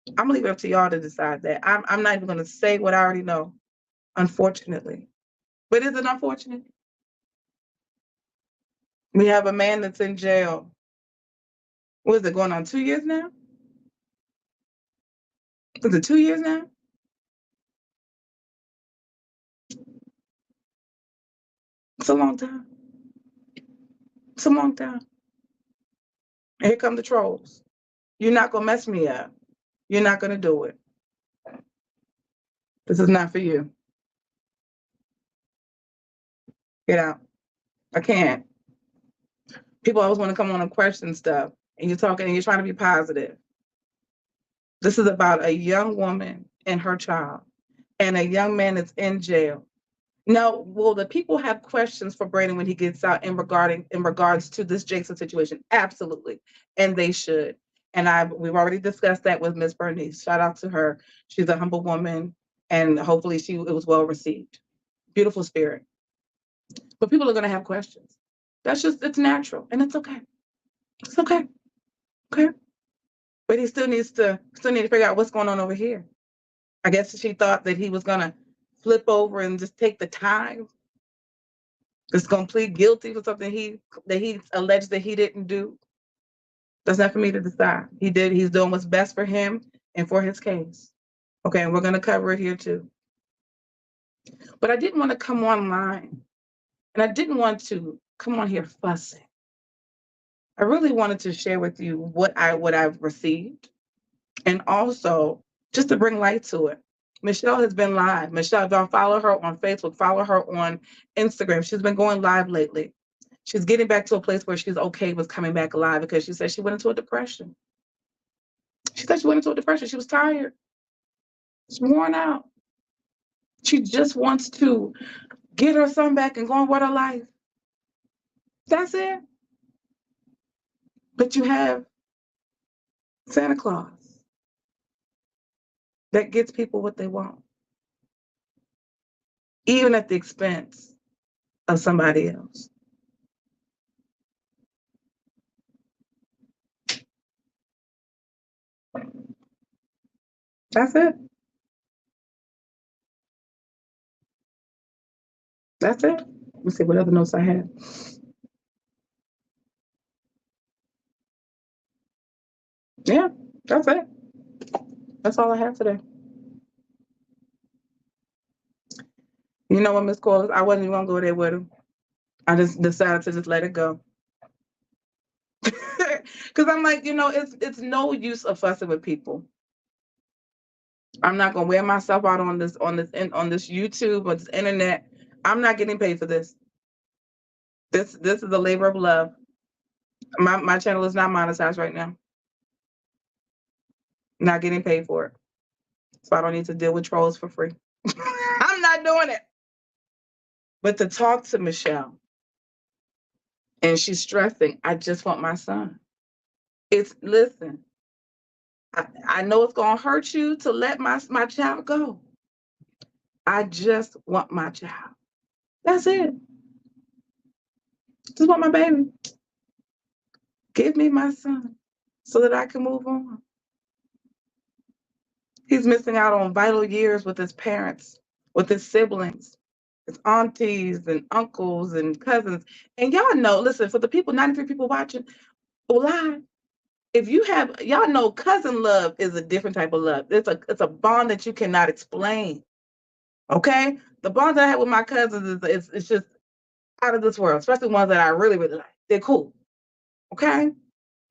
I'm gonna leave it up to y'all to decide that. I'm not even gonna say what I already know, unfortunately. But is it unfortunate? We have a man that's in jail. What is it, going on 2 years now? Is it 2 years now? It's a long time. It's a long time. And here come the trolls. You're not gonna mess me up. You're not gonna do it. This is not for you. Get out. I can't. People always want to come on and question stuff, and you're talking and you're trying to be positive. This is about a young woman and her child, and a young man that's in jail. Now, will the people have questions for Brandon when he gets out in regards to this Jason situation? Absolutely, and they should. And we've already discussed that with Miss Bernice. Shout out to her. She's a humble woman, and hopefully it was well received. Beautiful spirit. But people are going to have questions. It's natural, and it's okay. It's okay. Okay. But he still needs to figure out what's going on over here. I guess she thought that he was gonna flip over and just take the time, just gonna plead guilty for something that he alleged that he didn't do. That's not for me to decide. He's doing what's best for him and for his case. Okay, and we're gonna cover it here too. But I didn't want to come online, and I didn't want to come on here fussing. I really wanted to share with you what I've received, and also just to bring light to it. Michelle has been live. Michelle, don't follow her on Facebook, follow her on Instagram. She's been going live lately. She's getting back to a place where she's okay with coming back live, because she said she went into a depression. She said she went into a depression. She was tired. She's worn out. She just wants to get her son back and go on with her life. That's it. But you have Santa Claus that gets people what they want, even at the expense of somebody else. That's it. That's it. Let me see what other notes I have. Yeah, that's it. That's all I have today. You know what, Miss Corliss? I wasn't even gonna go there with him. I just decided to just let it go. Because I'm like, it's no use of fussing with people. I'm not gonna wear myself out on this YouTube or this internet. I'm not getting paid for this. This is a labor of love. My channel is not monetized right now. Not getting paid for it. So I don't need to deal with trolls for free. I'm not doing it. But to talk to Michelle and she's stressing, I just want my son. Listen, I know it's gonna hurt you to let my child go. I just want my child. That's it. Just want my baby. Give me my son so that I can move on. He's missing out on vital years with his parents, with his siblings, his aunties and uncles and cousins. And y'all know, listen, for the people, 93 people watching live, if you have, y'all know cousin love is a different type of love. It's a bond that you cannot explain. Okay? The bond that I have with my cousins is it's just out of this world, especially ones that I really, really like. They're cool. Okay?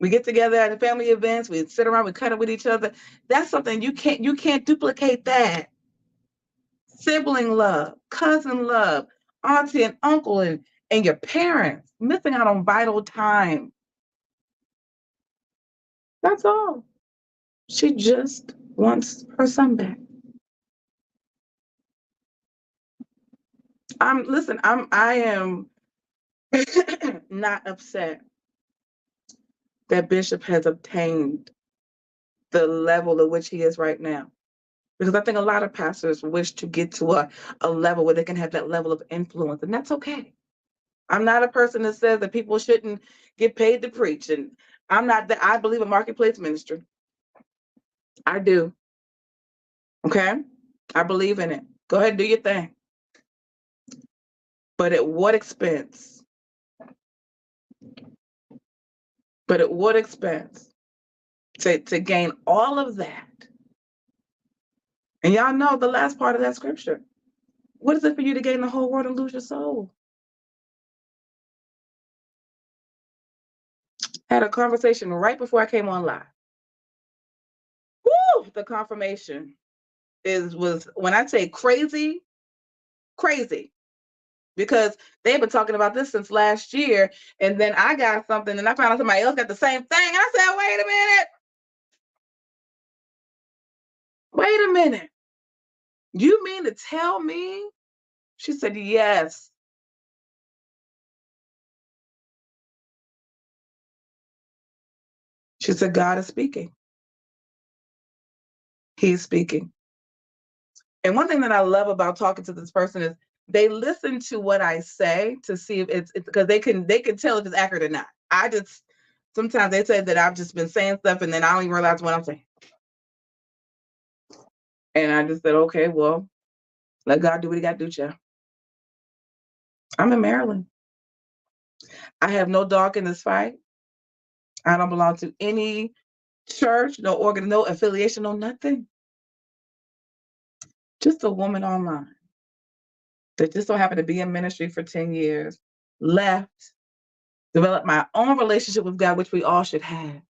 We get together at the family events, we sit around, we cuddle with each other. That's something you can't duplicate that. Sibling love, cousin love, auntie and uncle and your parents, missing out on vital time. That's all. She just wants her son back. I am not upset that Bishop has obtained the level at which he is right now. Because I think a lot of pastors wish to get to a level where they can have that level of influence, and that's okay. I'm not a person that says that people shouldn't get paid to preach, and I'm not that. I believe in marketplace ministry. I do. Okay, I believe in it. Go ahead and do your thing, but at what expense? But at what expense? To gain all of that, and y'all know the last part of that scripture. What is it for you to gain the whole world and lose your soul? Had a conversation right before I came on live. Woo! The confirmation was when I say crazy, crazy. Because they've been talking about this since last year, and then I got something, and I found out somebody else got the same thing. And I said, wait a minute. You mean to tell me? She said, yes. She said, God is speaking. He's speaking. And one thing that I love about talking to this person is they listen to what I say to see if it's because they can tell if it's accurate or not. I just sometimes they say that I've just been saying stuff and then I don't even realize what I'm saying. And I just said, okay, well, let God do what he got to do, child. I'm in Maryland. I have no dog in this fight. I don't belong to any church, no organ, no affiliation, no nothing. Just a woman online that just so happened to be in ministry for 10 years, left, developed my own relationship with God, which we all should have.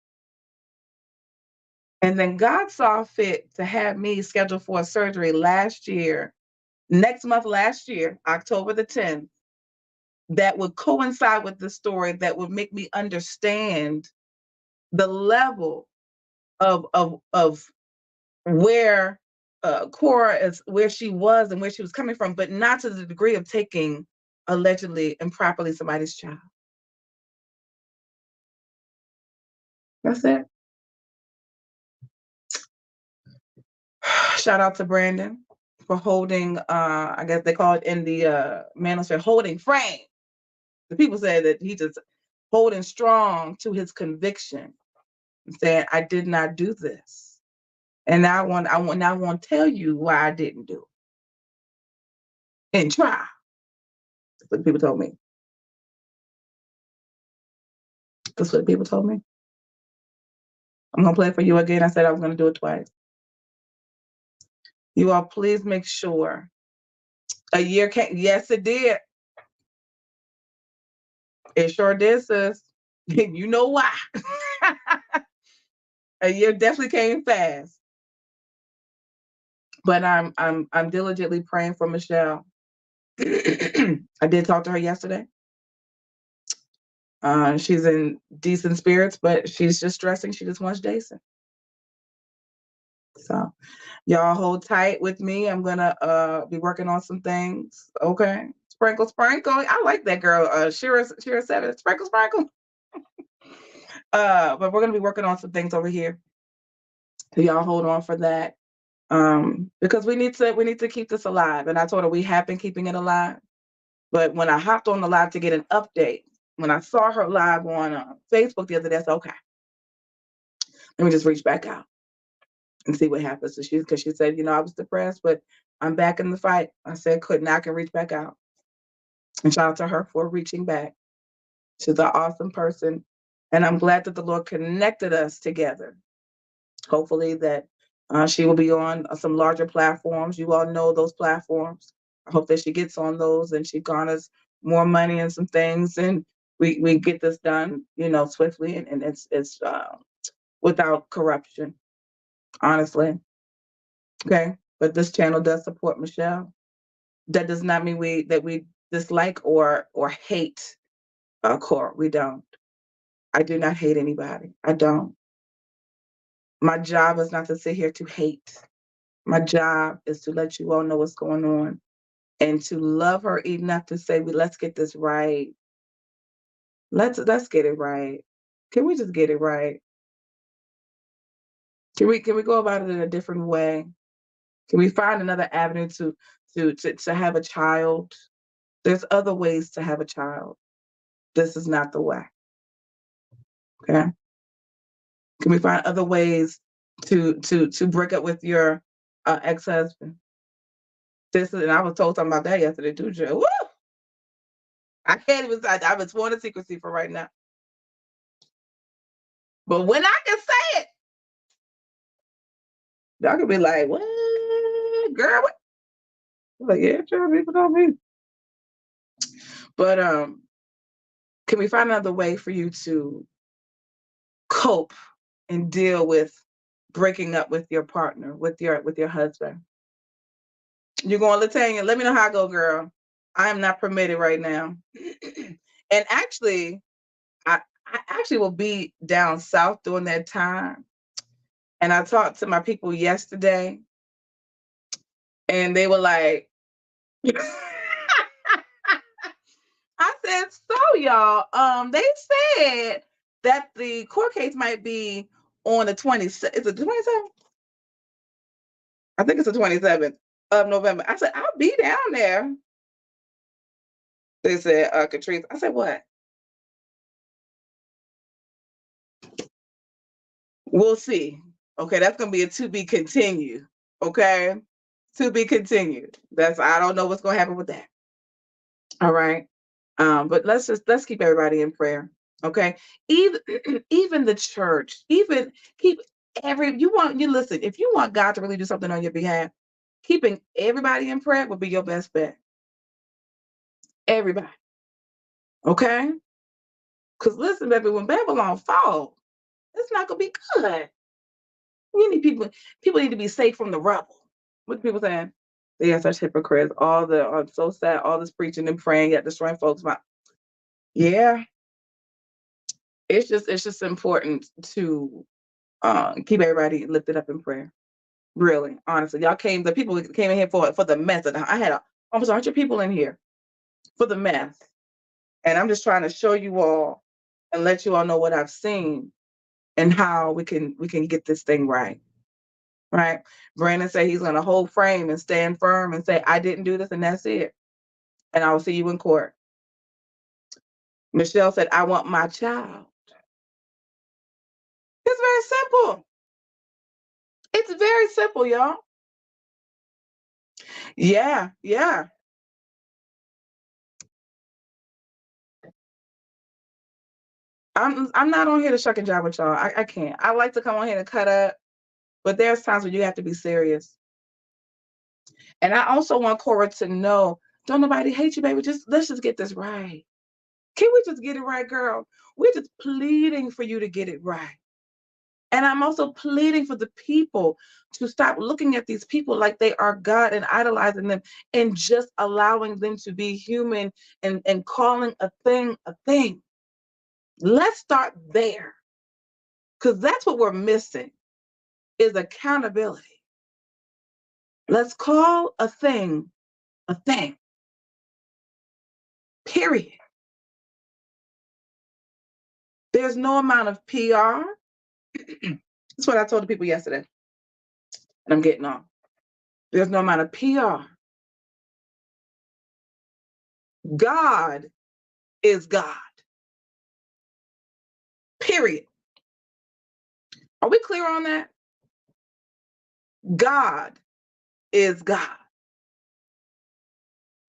And then God saw fit to have me scheduled for a surgery next month, October the 10th, that would coincide with the story that would make me understand the level of where Cora is, where she was and where she was coming from, but not to the degree of taking allegedly improperly somebody's child. That's it. Shout out to Brandon for holding, I guess they call it in the manosphere, holding frame. The people said that he just holding strong to his conviction and saying, I did not do this. And I want to tell you why I didn't do it. And try. That's what people told me. That's what people told me. I'm going to play it for you again. I said I was going to do it twice. You all, please make sure. A year came. Yes, it did. It sure did, sis. You know why. A year definitely came fast. But I'm diligently praying for Michelle. I did talk to her yesterday. She's in decent spirits, but she's just stressing. She just wants Jason. So y'all hold tight with me. I'm gonna be working on some things. Okay. Sprinkle, sprinkle. I like that girl. Shira 7. Sprinkle, sprinkle. But we're gonna be working on some things over here. So y'all hold on for that. Because we need to keep this alive. And I told her we have been keeping it alive. But when I hopped on the live to get an update, when I saw her live on Facebook the other day, I said, okay, let me just reach back out and see what happens. So because she said, I was depressed, but I'm back in the fight. I said, now I can reach back out. And shout out to her for reaching back. She's an awesome person. And I'm glad that the Lord connected us together. Hopefully that she will be on some larger platforms. You all know those platforms. I hope that she gets on those and she garners more money and some things, and we get this done, swiftly, and it's without corruption, honestly. Okay, but this channel does support Michelle. That does not mean we dislike or hate Cora. We don't. I do not hate anybody. I don't. My job is not to sit here to hate. My job is to let you all know what's going on and to love her enough to say, let's get this right. Let's get it right. Can we just get it right? Can we go about it in a different way? Can we find another avenue to have a child? There's other ways to have a child. This is not the way. Okay. Can we find other ways to break up with your ex-husband? And I was told something about that yesterday too, Joe. Woo! I can't even. I've been sworn to secrecy for right now. But when I can say it, y'all can be like, "What, girl? What?" I'm like, yeah, sure, people know me. But can we find another way for you to cope and deal with breaking up with your partner, with your husband? You're going, Latanya, let me know how I go, girl. I am not permitted right now. And actually, I actually will be down south during that time. And I talked to my people yesterday, and they were like, I said, so y'all, they said that the court case might be on the 27th. Is it the 27th? I think it's the 27th of November. I said, I'll be down there. They said, Catrice. I said, what? We'll see. Okay, that's gonna be a to be continued. Okay, to be continued. I don't know what's gonna happen with that. All right. But let's keep everybody in prayer. Okay. Even even the church, even keep you listen, if you want God to really do something on your behalf, keeping everybody in prayer would be your best bet. Everybody. Okay? Because listen, baby, when Babylon falls, it's not gonna be good. We need people need to be safe from the rubble. What people saying? They are such hypocrites. I'm so sad, all this preaching and praying yet destroying folks. Yeah, it's just important to keep everybody lifted up in prayer. Really, honestly, the people came in here for the mess. I had almost 100 people in here for the mess, and I'm just trying to show you all and let you all know what I've seen and how we can get this thing right. Right? Brandon said he's going to hold frame and stand firm and say, I didn't do this, and that's it. And I will see you in court. Michelle said, I want my child. It's very simple. It's very simple, y'all. Yeah, yeah. I'm not on here to shuck and jive with y'all. I can't. I like to come on here and cut up, but there's times when you have to be serious. And I also want Cora to know, don't nobody hate you, baby. Let's just get this right. Can we just get it right, girl? We're just pleading for you to get it right. And I'm also pleading for the people to stop looking at these people like they are God and idolizing them and just allowing them to be human and calling a thing a thing. Let's start there, because that's what we're missing, is accountability. Let's call a thing, period. There's no amount of PR. That's what I told the people yesterday, and I'm getting on. There's no amount of PR. God is God, period. Are we clear on that? God is God.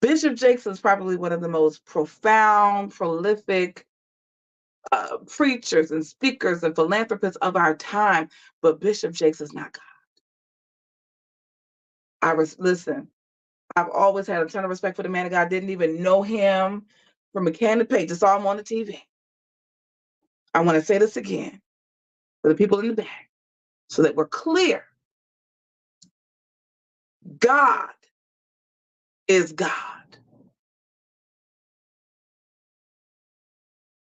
Bishop Jakes is probably one of the most profound, prolific preachers and speakers and philanthropists of our time, but Bishop Jakes is not God. Listen, I've always had a ton of respect for the man of God. Didn't even know him from a can of paint. Just saw him on the TV. I want to say this again for the people in the back so that we're clear. God is God.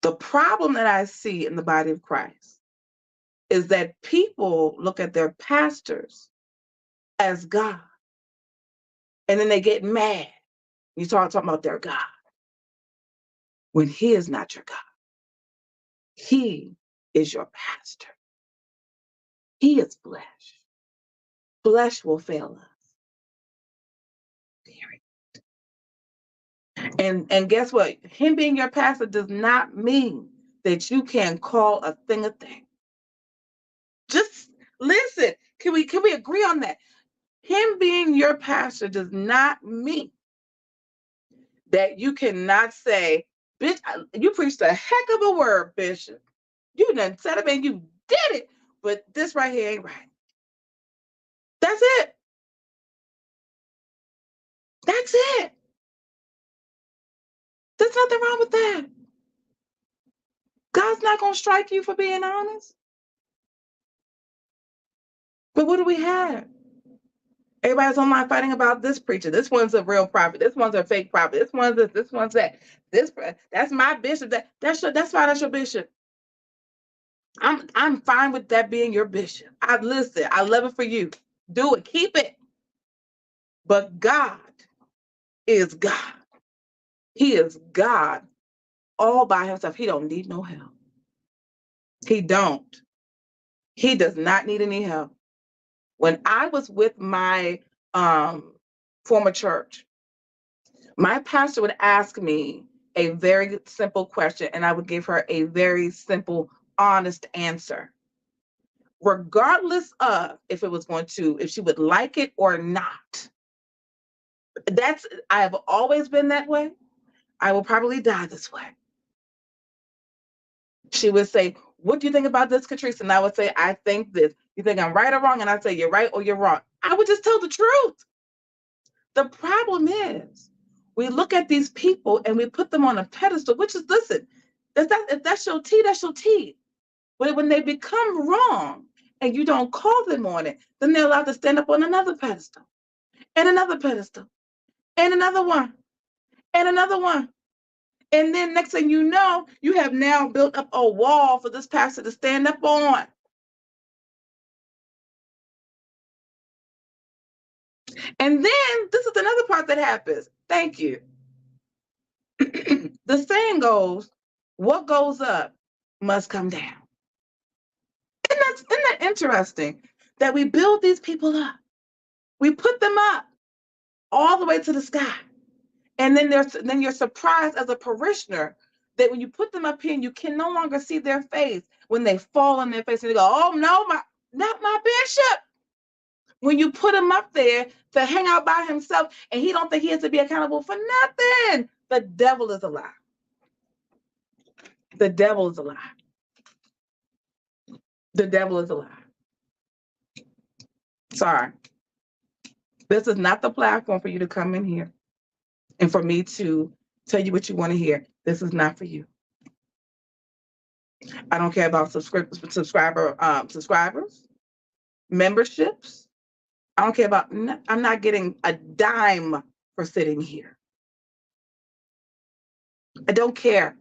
The problem that I see in the body of Christ is that people look at their pastors as God, and then they get mad. You start talking about their God when he is not your God. He is your pastor. He is flesh. Flesh will fail us. Period. And guess what? Him being your pastor does not mean that you can call a thing a thing. Just listen. Can we agree on that? Him being your pastor does not mean that you cannot say, bitch, you preached a heck of a word, Bishop. You done said it and you did it, but this right here ain't right. That's it. That's it. There's nothing wrong with that. God's not going to strike you for being honest. But what do we have? Everybody's online fighting about this preacher. This one's a real prophet. This one's a fake prophet. This one's this. This one's that. That's my bishop. That's fine. That's your bishop. I'm fine with that being your bishop. I love it for you. Do it. Keep it. But God is God. He is God all by himself. He don't need no help. He don't. He does not need any help. When I was with my former church, my pastor would ask me a very simple question, and I would give her a very simple, honest answer, regardless of if she would like it or not. I have always been that way. I will probably die this way. She would say, what do you think about this, Catrice? And I would say, I think this. You think I'm right or wrong? And I'd say, you're right or you're wrong. I would just tell the truth. The problem is, we look at these people and we put them on a pedestal, which is, listen, if that's your tea, that's your tea. But when they become wrong and you don't call them on it, then they're allowed to stand up on another pedestal, and another pedestal, and another one, and another one. And then next thing you know, you have now built up a wall for this pastor to stand up on. And then this is another part that happens. Thank you. The saying goes, what goes up must come down. And isn't that interesting that we build these people up? We put them up all the way to the sky. And then you're surprised as a parishioner that when you put them up here and you can no longer see their face, when they fall on their face and they go, oh no, not my bishop. When you put him up there to hang out by himself and he don't think he has to be accountable for nothing, the devil is a lie. The devil is a lie. The devil is a lie. Sorry. This is not the platform for you to come in here and for me to tell you what you want to hear. This is not for you. I don't care about subscribers, memberships. I don't care about, I'm not getting a dime for sitting here. I don't care.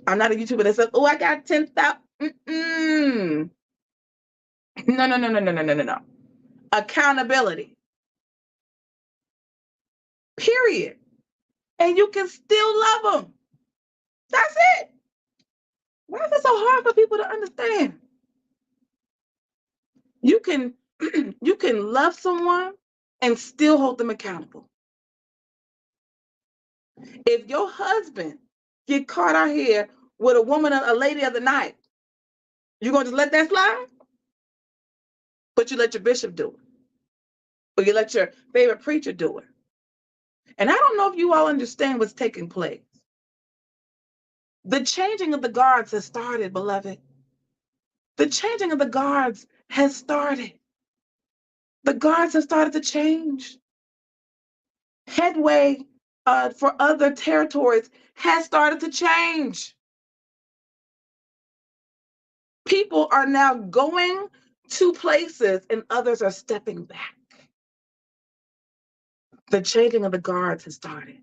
I'm not a YouTuber that says, oh, I got 10,000. No. Accountability. Period. And you can still love them. That's it. Why is it so hard for people to understand? You can you can love someone and still hold them accountable. If your husband get caught out here with a woman, a lady of the night, you gonna just let that slide? But you let your bishop do it. Or you let your favorite preacher do it. And I don't know if you all understand what's taking place. The changing of the guards has started, beloved. The changing of the guards has started. The guards have started to change. Headway for other territories has started to change. People are now going to places and others are stepping back. The changing of the guards has started.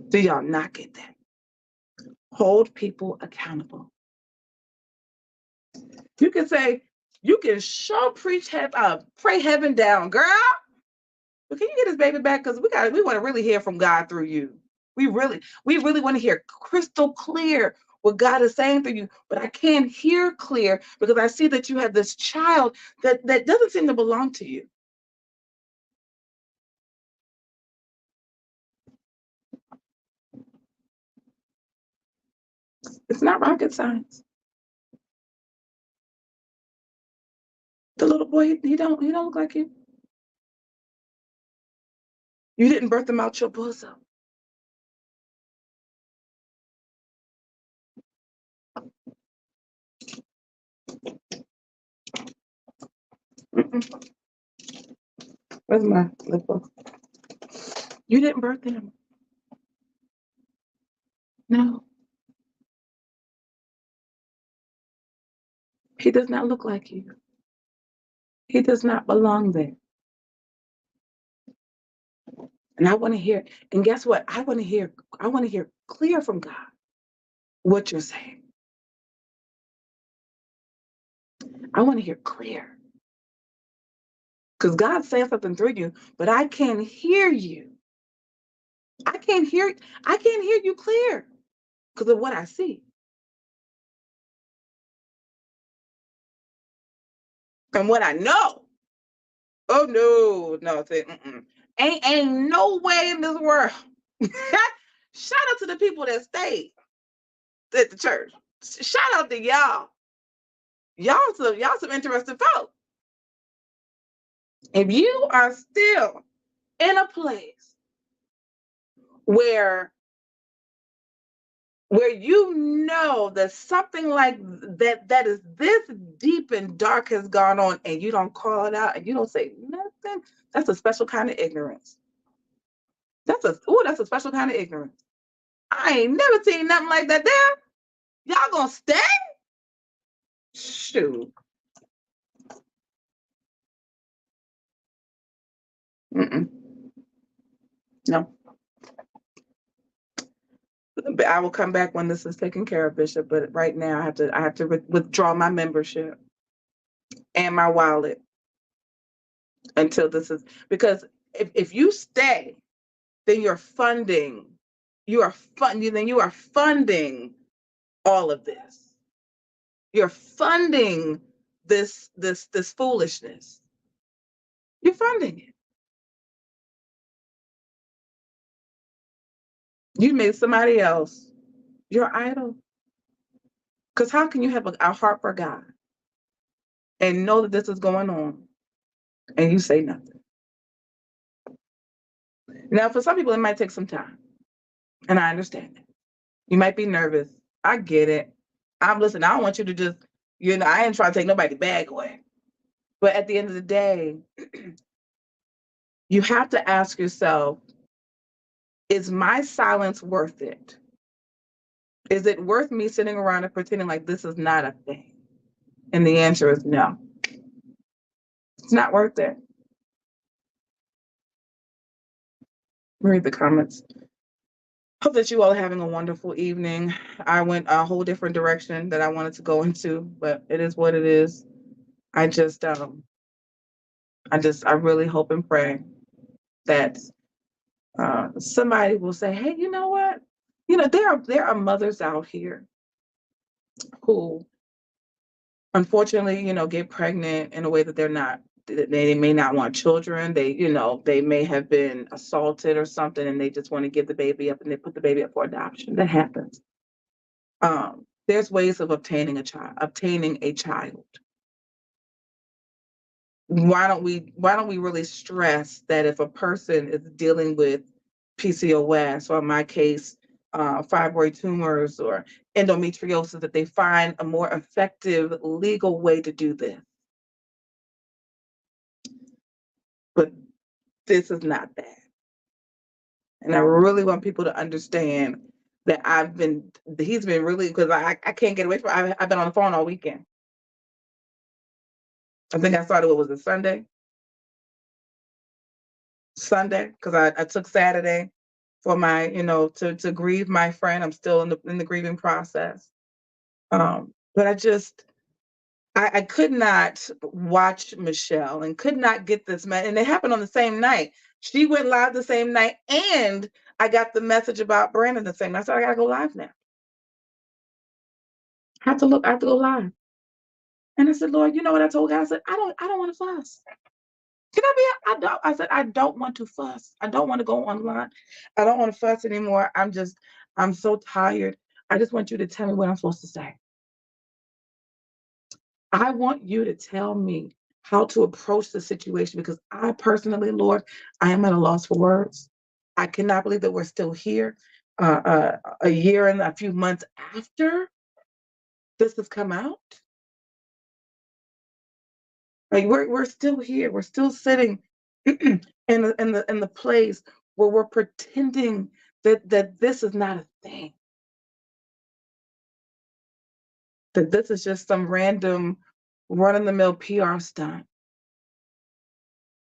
Do y'all not get that? Hold people accountable. You can say, you can sure pray heaven down, girl. But can you get this baby back? Because we want to really hear from God through you. We really want to hear crystal clear what God is saying through you. But I can't hear clear because I see that you have this child that doesn't seem to belong to you. It's not rocket science. The little boy, he don't look like you. You didn't birth him out your bosom. Mm-mm. Where's my lip gloss? You didn't birth him. No. He does not look like you. He does not belong there. And I want to hear, and guess what? I want to hear clear from God what you're saying. I want to hear clear. Because God's saying something through you, but I can't hear you. I can't hear you clear because of what I see. And what I know. Oh no, ain't no way in this world. Shout out to the people that stayed at the church. Shout out to y'all. Y'all some interesting folks. If you are still in a place where you know that something like that is this deep and dark has gone on and you don't call it out and you don't say nothing, that's a special kind of ignorance. That's a special kind of ignorance. I ain't never seen nothing like that there. Y'all gonna stay? Shoot. Mm-mm. No. But I will come back when this is taken care of, Bishop. But right now, I have to withdraw my membership and my wallet until this is, because if you stay, then you're funding. Then you are funding all of this. You're funding this foolishness. You're funding it. You made somebody else your idol. Because how can you have a heart for God and know that this is going on and you say nothing? Now, for some people, it might take some time. And I understand it. You might be nervous. I get it. Listen, I don't want you to just, I ain't trying to take nobody's bag away. But at the end of the day, you have to ask yourself, is my silence worth it? Is it worth me sitting around and pretending like this is not a thing? And the answer is no. It's not worth it. Read the comments. Hope that you all are having a wonderful evening. I went a whole different direction that I wanted to go into, but it is what it is. I really hope and pray that somebody will say, hey, you know what? There are mothers out here who unfortunately, get pregnant in a way that they may not want children. They may have been assaulted or something, and they just want to give the baby up, and they put the baby up for adoption. That happens. There's ways of obtaining a child. Why don't we really stress that if a person is dealing with PCOS, or in my case, fibroid tumors or endometriosis, that they find a more effective legal way to do this. But this is not that. And I really want people to understand that he's been really, because I can't get away from, I've been on the phone all weekend. I think I started, what was it, Sunday, because I took Saturday for my, to grieve my friend. I'm still in the grieving process. But I could not watch Michelle and could not get this and it happened on the same night. She went live the same night, and I got the message about Brandon the same night. So I gotta go live now. I have to go live. And I said, Lord, you know what I told God? I said, I don't want to fuss. Can I said, I don't want to fuss. I don't want to go online. I don't want to fuss anymore. I'm so tired. I just want you to tell me what I'm supposed to say. I want you to tell me how to approach the situation, because I personally, Lord, I am at a loss for words. I cannot believe that we're still here a year and a few months after this has come out. Like we're still here. We're still sitting in the place where we're pretending that this is not a thing. That this is just some random run-of-the-mill PR stunt.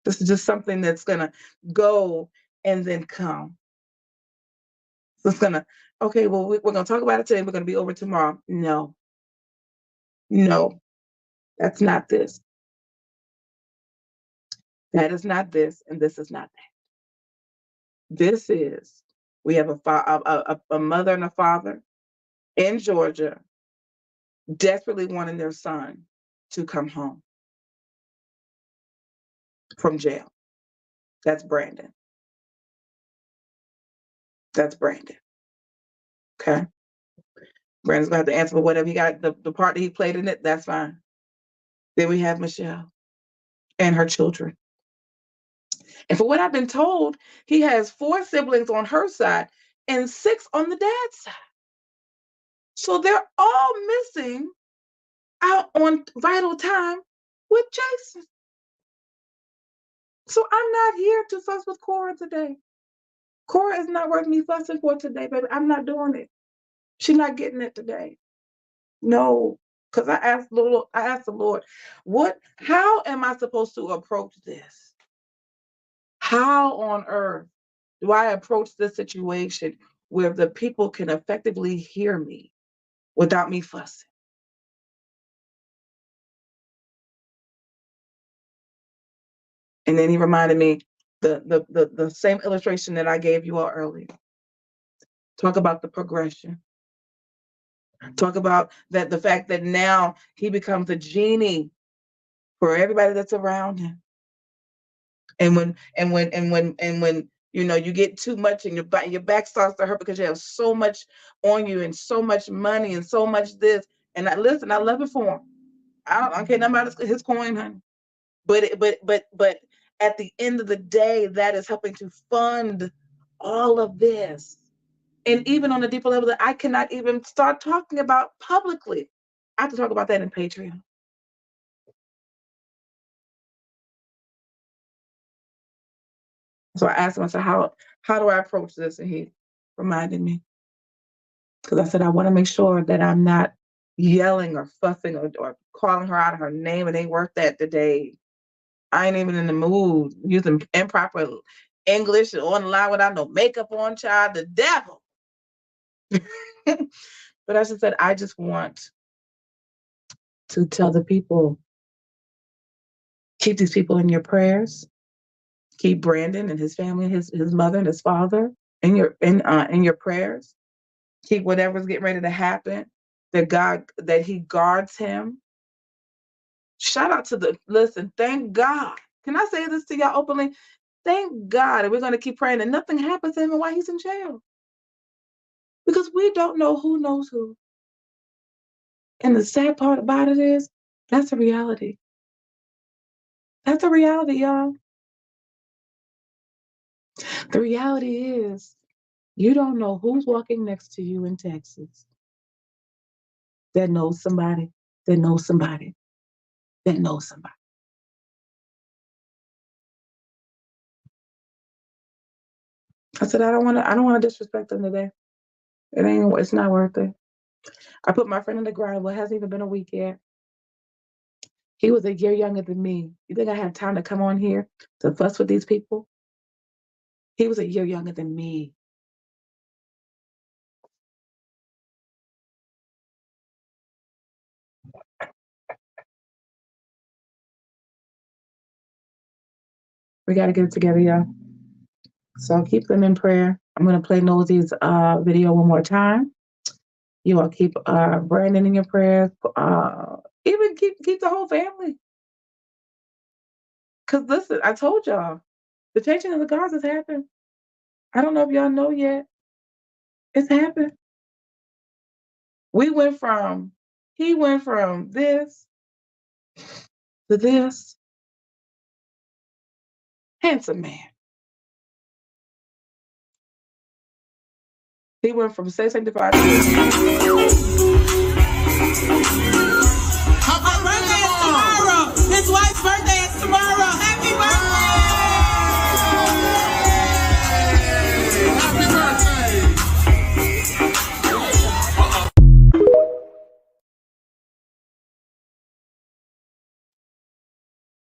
This is just something that's gonna go and then come. So it's gonna, okay, well, we're gonna talk about it today. We're gonna be over tomorrow. No, that's not this. That is not this, and this is not that. This is, we have a mother and a father in Georgia desperately wanting their son to come home from jail. That's Brandon. That's Brandon. Okay. Brandon's gonna have to answer for whatever he got, the part that he played in it. That's fine. Then we have Michelle and her children. And for what I've been told, he has 4 siblings on her side and 6 on the dad's side. So they're all missing out on vital time with Jason. So I'm not here to fuss with Cora today. Cora is not worth me fussing for today, baby. I'm not doing it. She's not getting it today. No, because I asked the Lord, how am I supposed to approach this? How on earth do I approach this situation where the people can effectively hear me without me fussing? And then he reminded me the same illustration that I gave you all earlier. Talk about the progression. Talk about the fact that now he becomes a genie for everybody that's around him. And when you get too much and your back starts to hurt because you have so much on you and so much money and so much this. And I love it for him. I don't care nothing about his coin, honey. But at the end of the day, that is helping to fund all of this. And even on a deeper level that I cannot even start talking about publicly. I have to talk about that in Patreon. So I asked him, I said, how do I approach this? And he reminded me. Because I said, I want to make sure that I'm not yelling or fussing or calling her out of her name. It ain't worth that today. I ain't even in the mood using improper English on the line without no makeup on, child. The devil. But as I said, I just want to tell the people, keep these people in your prayers. Keep Brandon and his family, his mother and his father in your prayers. Keep whatever's getting ready to happen. That he guards him. Shout out to listen, thank God. Can I say this to y'all openly? Thank God. And we're going to keep praying that nothing happens to him while he's in jail. Because we don't know who knows who. And the sad part about it is, that's a reality. That's a reality, y'all. The reality is, you don't know who's walking next to you in Texas that knows somebody, that knows somebody, that knows somebody. I said, I don't want to disrespect them today. It's not worth it. I put my friend in the ground. Well, it hasn't even been a week yet. He was a year younger than me. You think I have time to come on here to fuss with these people? He was a year younger than me. We got to get it together, y'all. So keep them in prayer. I'm going to play Nosey's video one more time. You all keep Brandon in your prayers. Even keep the whole family. Because listen, I told y'all, the changing of the guards has happened. I don't know if y'all know yet. It's happened. He went from this to this. Handsome man. He went from sanctified to Her birthday is tomorrow. His wife's birthday is tomorrow. Happy birthday!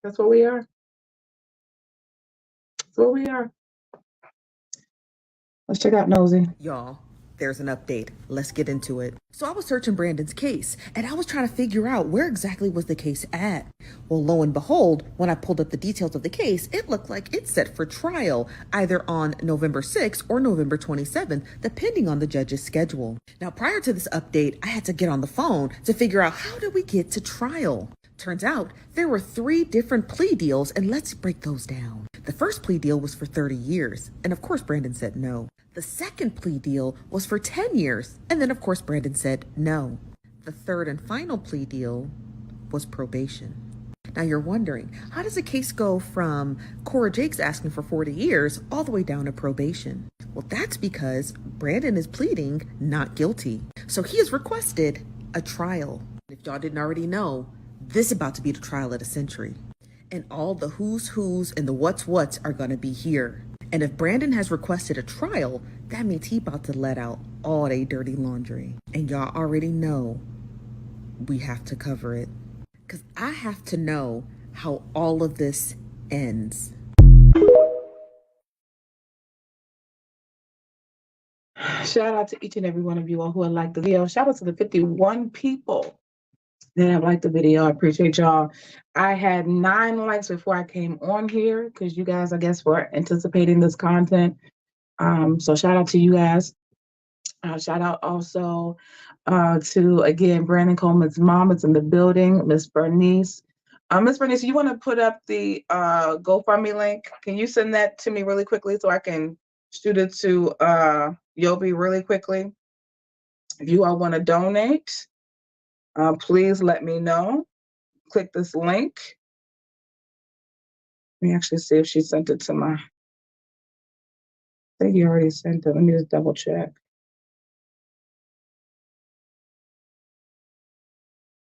That's what we are. That's what we are. Let's check out Nosy. Y'all, there's an update. Let's get into it. So I was searching Brandon's case, and I was trying to figure out where exactly was the case at. Well, lo and behold, when I pulled up the details of the case, it looked like it's set for trial, either on November 6th or November 27th, depending on the judge's schedule. Now, prior to this update, I had to get on the phone to figure out how did we get to trial. Turns out there were 3 different plea deals, and let's break those down. The first plea deal was for 30 years, and of course Brandon said no. The second plea deal was for 10 years, and then of course Brandon said no. The third and final plea deal was probation. Now you're wondering, how does a case go from Cora Jakes asking for 40 years all the way down to probation? Well, that's because Brandon is pleading not guilty. So he has requested a trial. If y'all didn't already know, this is about to be the trial of the century. And all the who's and the what's are gonna be here. And if Brandon has requested a trial, that means he about to let out all they dirty laundry. And y'all already know we have to cover it. Because I have to know how all of this ends. Shout out to each and every one of you all who have liked the video. Shout out to the 51 people that have liked the video. I appreciate y'all. I had 9 likes before I came on here because you guys, I guess, were anticipating this content. So shout out to you guys. Shout out also to, again, Brandon Coleman's mom is in the building, Miss Bernice. Miss Bernice, you want to put up the GoFundMe link? Can you send that to me really quickly so I can shoot it to Yobi really quickly? If you all want to donate, please let me know. Click this link. Let me actually see if she sent it to my... I think you already sent it. Let me just double check.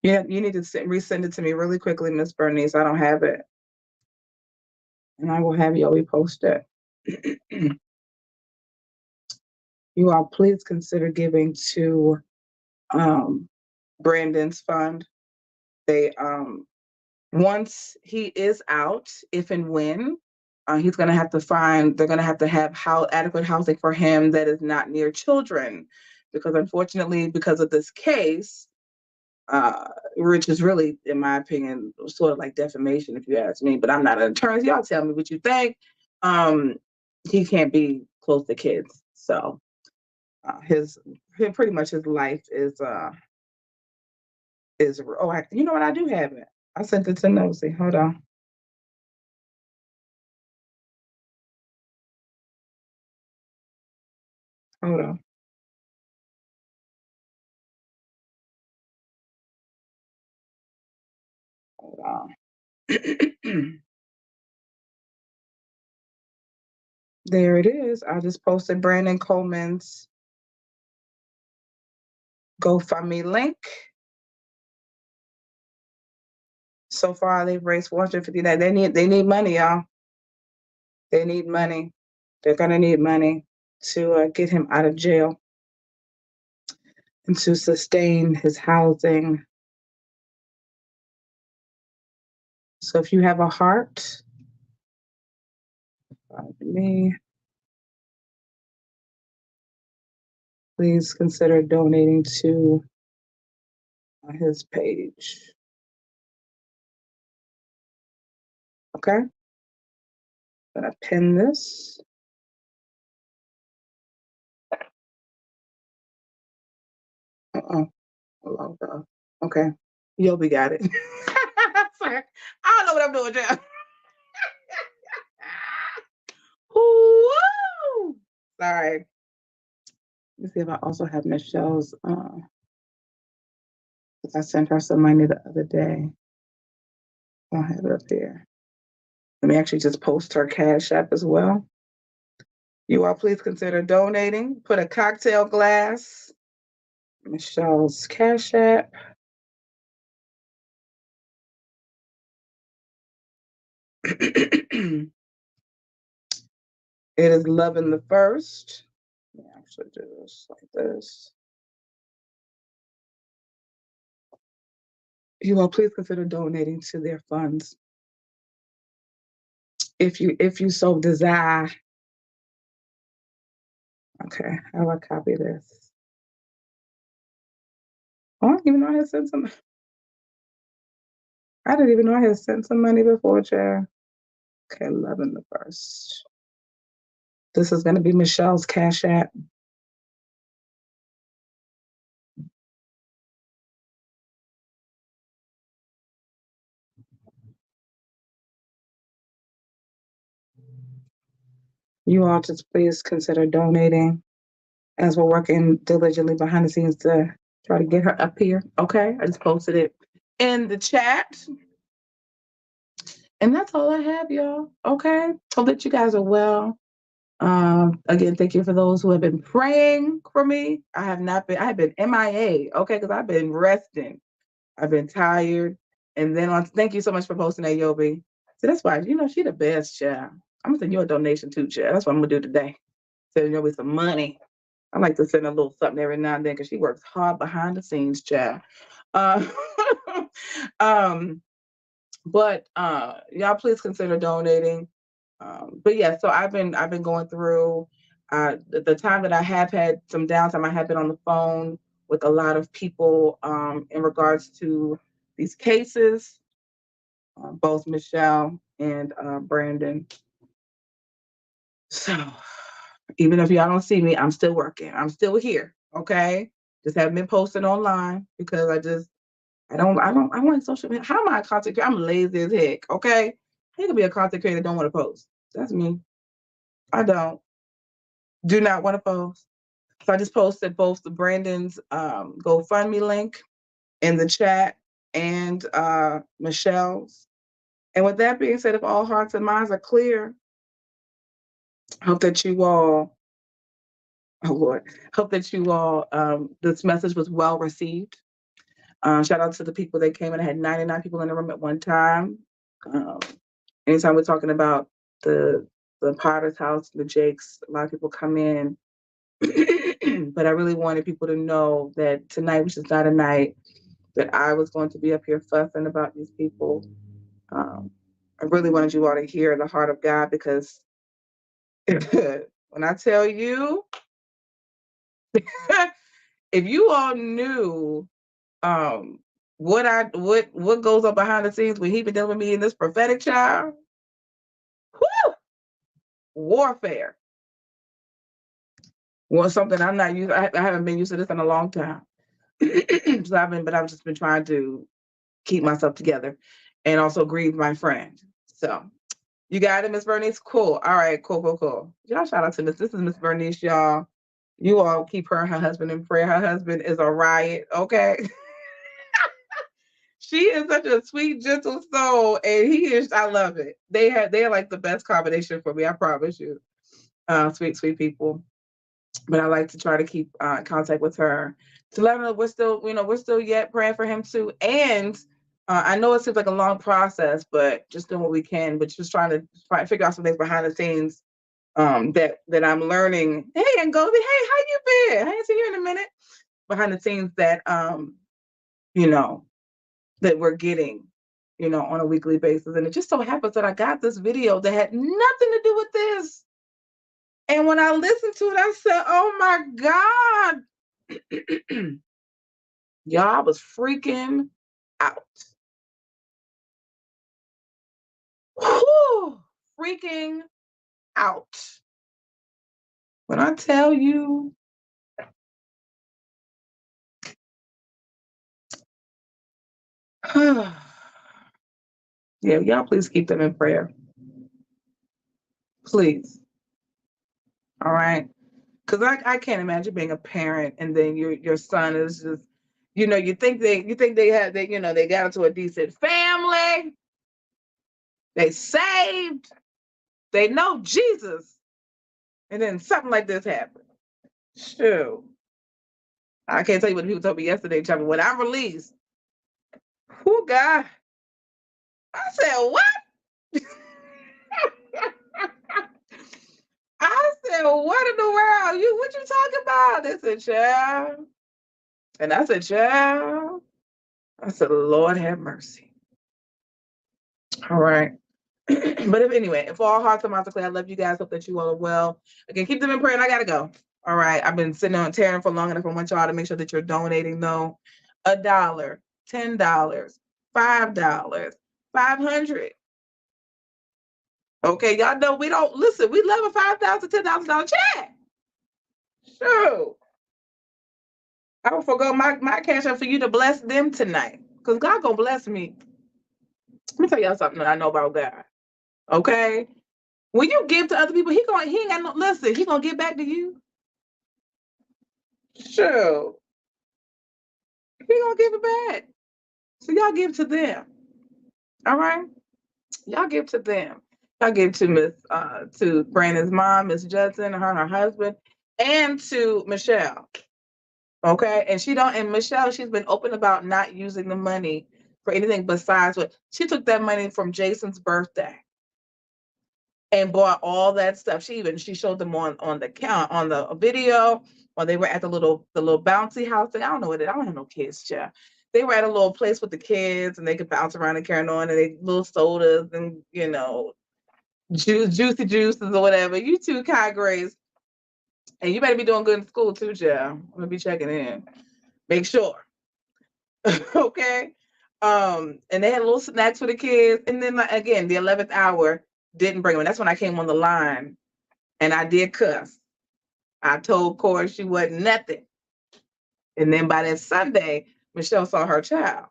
Yeah, you need to resend it to me really quickly, Miss Bernice. I don't have it. And I will have you repost it. You all please consider giving to Brandon's fund. They once he is out, if and when he's going to have to they're going to have adequate housing for him that is not near children, because unfortunately, because of this case, which is really, in my opinion, sort of like defamation, if you ask me. But I'm not an attorney. Y'all tell me what you think. He can't be close to kids, so pretty much his life is. You know what? I do have it. I sent it to Nosy. Hold on. Hold on. Hold on. There it is. I just posted Brandon Coleman's GoFundMe link. So far, they've raised $450. They need money, y'all. They need money. They're gonna need money to get him out of jail and to sustain his housing. So if you have a heart, me, please consider donating to his page. Okay? I'm gonna pin this. Okay. Yobi got it. Sorry. I don't know what I'm doing, Jeff. Woo! Sorry. Let's see if I also have Michelle's. I sent her some money the other day. I'll have it up here. Let me actually just post her Cashapp as well. You all please consider donating. Put a cocktail glass. Michelle's Cashapp. It is Loving the First. Let me actually do this like this. You all please consider donating to their funds if you so desire. Okay, how do I copy this? Oh, I didn't even know I had sent some. I didn't even know I had sent some money before, Chair. Okay, Loving the First. This is going to be Michelle's Cashapp. You all just please consider donating as we're working diligently behind the scenes to try to get her up here. Okay, I just posted it in the chat. And that's all I have, y'all. Okay, hope that you guys are well. Again, thank you for those who have been praying for me. I have been MIA, okay, because I've been resting. I've been tired. And then thank you so much for posting that, Yobi. So that's why, she the best, child. I'm gonna send you a donation too, child. That's what I'm gonna do today. Send Yobi some money. I like to send a little something every now and then because she works hard behind the scenes, child. But y'all please consider donating. But yeah, so I've been going through the time that I have had some downtime. I have been on the phone with a lot of people in regards to these cases, both Michelle and Brandon. So even if y'all don't see me, I'm still working. I'm still here. Okay, just haven't been posting online because I want social media. How am I a content creator? I'm lazy as heck. Okay, how you gonna be a content creator that don't want to post? That's me. I do not want to post. So I just posted both the Brandon's GoFundMe link in the chat and Michelle's. And with that being said, if all hearts and minds are clear, hope that you all, oh Lord, hope that you all, this message was well received. Shout out to the people that came in. I had 99 people in the room at one time. Anytime we're talking about the Potter's house, the Jakes, a lot of people come in. But I really wanted people to know that tonight was just not a night that I was going to be up here fussing about these people. I really wanted you all to hear the heart of God, because when I tell you, if you all knew what goes on behind the scenes when he been dealing with me in this prophetic child, whew, warfare was something I'm not used. I haven't been used to this in a long time. So I've just been trying to keep myself together and also grieve my friend. So you got it, Miss Bernice? Cool. All right, cool. Y'all shout out to Miss. This is Miss Bernice, y'all. You all keep her and her husband in prayer. Her husband is a riot, okay? She is such a sweet, gentle soul, and he is, I love it. They're like the best combination for me, I promise you. Sweet people. But I like to try to keep contact with her to let her know we're still yet praying for him too. And I know it seems like a long process, but just doing what we can, but just trying to figure out some things behind the scenes that I'm learning. Hey, Ngozi, hey, how you been? I ain't seen you in a minute. Behind the scenes that that we're getting, on a weekly basis. And it just so happens that I got this video that had nothing to do with this. And when I listened to it, I said, oh my God. Y'all, I was freaking out. Whew, freaking out. When I tell you, yeah, y'all please keep them in prayer. Please. All right. Because I can't imagine being a parent and then your son is just, you think they got into a decent family, they saved, they know Jesus, and then something like this happened. Shoot. I can't tell you what people told me yesterday, Chopper. When I released, who God? I said, what? I said, what in the world? What you talking about? They said, child. And I said, child. I said, Lord have mercy. All right. But if all hearts and minds are clear, I love you guys. Hope that you all are well. Again, keep them in prayer, and I gotta go. All right. I've been sitting on tearing for long enough. I want y'all to make sure that you're donating though. $1, $10, $5, $500. Okay, y'all know we don't listen. We love a $5,000, $10,000 check. Sure. I will forgo my cash up for you to bless them tonight. Because God gonna bless me. Let me tell y'all something that I know about God. Okay? When you give to other people, he ain't got no listen, he gonna give back to you. Sure. He gonna give it back. So y'all give to them. All right? Y'all give to them. Y'all give to to Brandon's mom, Miss Judson, her and her husband, and to Michelle. Okay? And Michelle, she's been open about not using the money for anything besides what she took that money from Jason's birthday and bought all that stuff. She showed them on the video when they were at the little bouncy house thing. I don't know what it. I don't have no kids, child. They were at a little place with the kids and they could bounce around and carry on, and they little sodas and juicy juices or whatever. You two Kai Grace, and you better be doing good in school too, child. I'm gonna be checking in. Make sure. Okay. And they had little snacks for the kids, and then again, the 11th hour didn't bring them. That's when I came on the line, and I did cuss. I told Corey she wasn't nothing, and then by that Sunday, Michelle saw her child.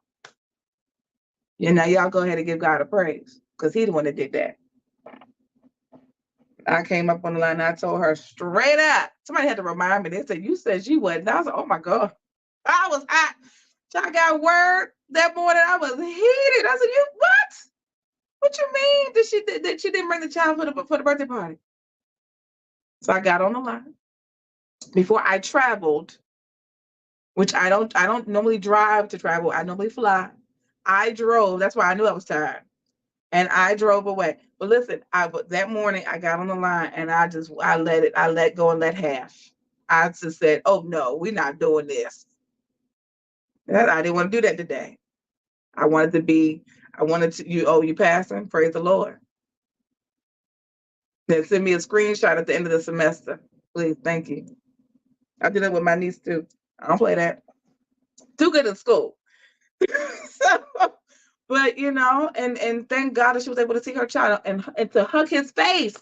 Now y'all go ahead and give God a praise, because He's the one that did that. I came up on the line and I told her straight up. Somebody had to remind me. They said, you said she wasn't. I was like, oh my God. I was hot. I got word that morning. I was heated. I said, you what? What you mean that she didn't bring the child for the birthday party? So I got on the line. Before I traveled which I don't normally drive to travel. I normally fly. I drove. That's why I knew I was tired. And I drove away. But listen, that morning I got on the line and I let go and let half. I just said, oh no, we're not doing this. I didn't want to do that today. I wanted to, you passing? Praise the Lord. Then send me a screenshot at the end of the semester. Please, thank you. I did it with my niece too. I don't play that. Too good at school. So, but and thank God that she was able to see her child and to hug his face.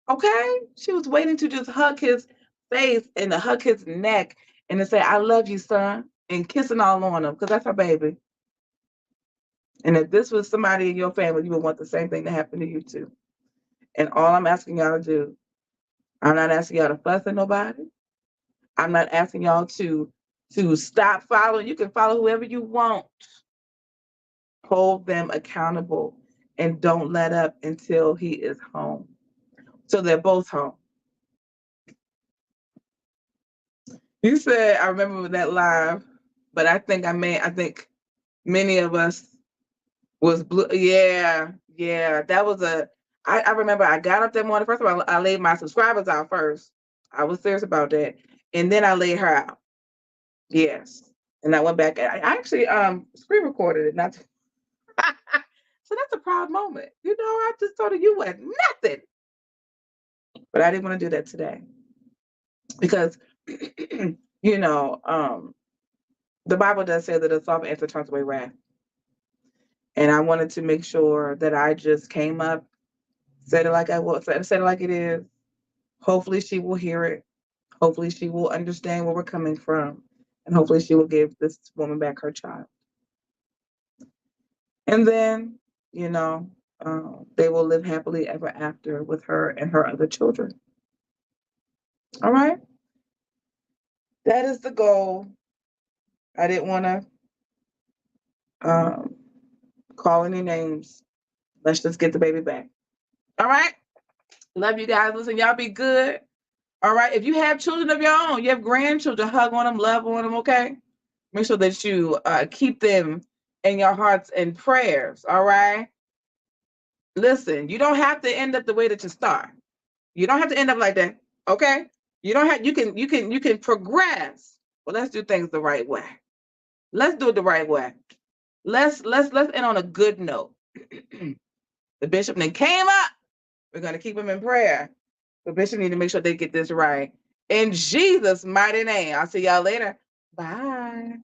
Okay? She was waiting to just hug his face and to hug his neck and to say, I love you, son, and kissing all on him, because that's her baby. And if this was somebody in your family, you would want the same thing to happen to you too. And all I'm asking y'all to do, I'm not asking y'all to fuss at nobody. I'm not asking y'all to stop following. You can follow whoever you want. Hold them accountable and don't let up until he is home. So they're both home. You said, I remember that live, but I think many of us was blue. Yeah. That was I remember I got up that morning. First of all, I laid my subscribers out first. I was serious about that. And then I laid her out. Yes. And I went back. I actually screen recorded it. Not so that's a proud moment. I just told her you were nothing. But I didn't want to do that today. Because the Bible does say that a soft answer turns away wrath. And I wanted to make sure that I just came up, said it like I was, said it like it is. Hopefully she will hear it. Hopefully she will understand where we're coming from. And hopefully she will give this woman back her child. And then, they will live happily ever after with her and her other children. All right? That is the goal. I didn't want to call any names. Let's just get the baby back. All right? Love you guys. Listen, y'all be good. All right? If you have children of your own, you have grandchildren, hug on them, love on them, okay? Make sure that you keep them in your hearts and prayers, all right? Listen, you don't have to end up the way that you start. You don't have to end up like that, okay? You can progress. Well, let's do things the right way. Let's do it the right way. Let's end on a good note. The bishop then came up. We're going to keep him in prayer. The bishop need to make sure they get this right. In Jesus' mighty name. I'll see y'all later. Bye.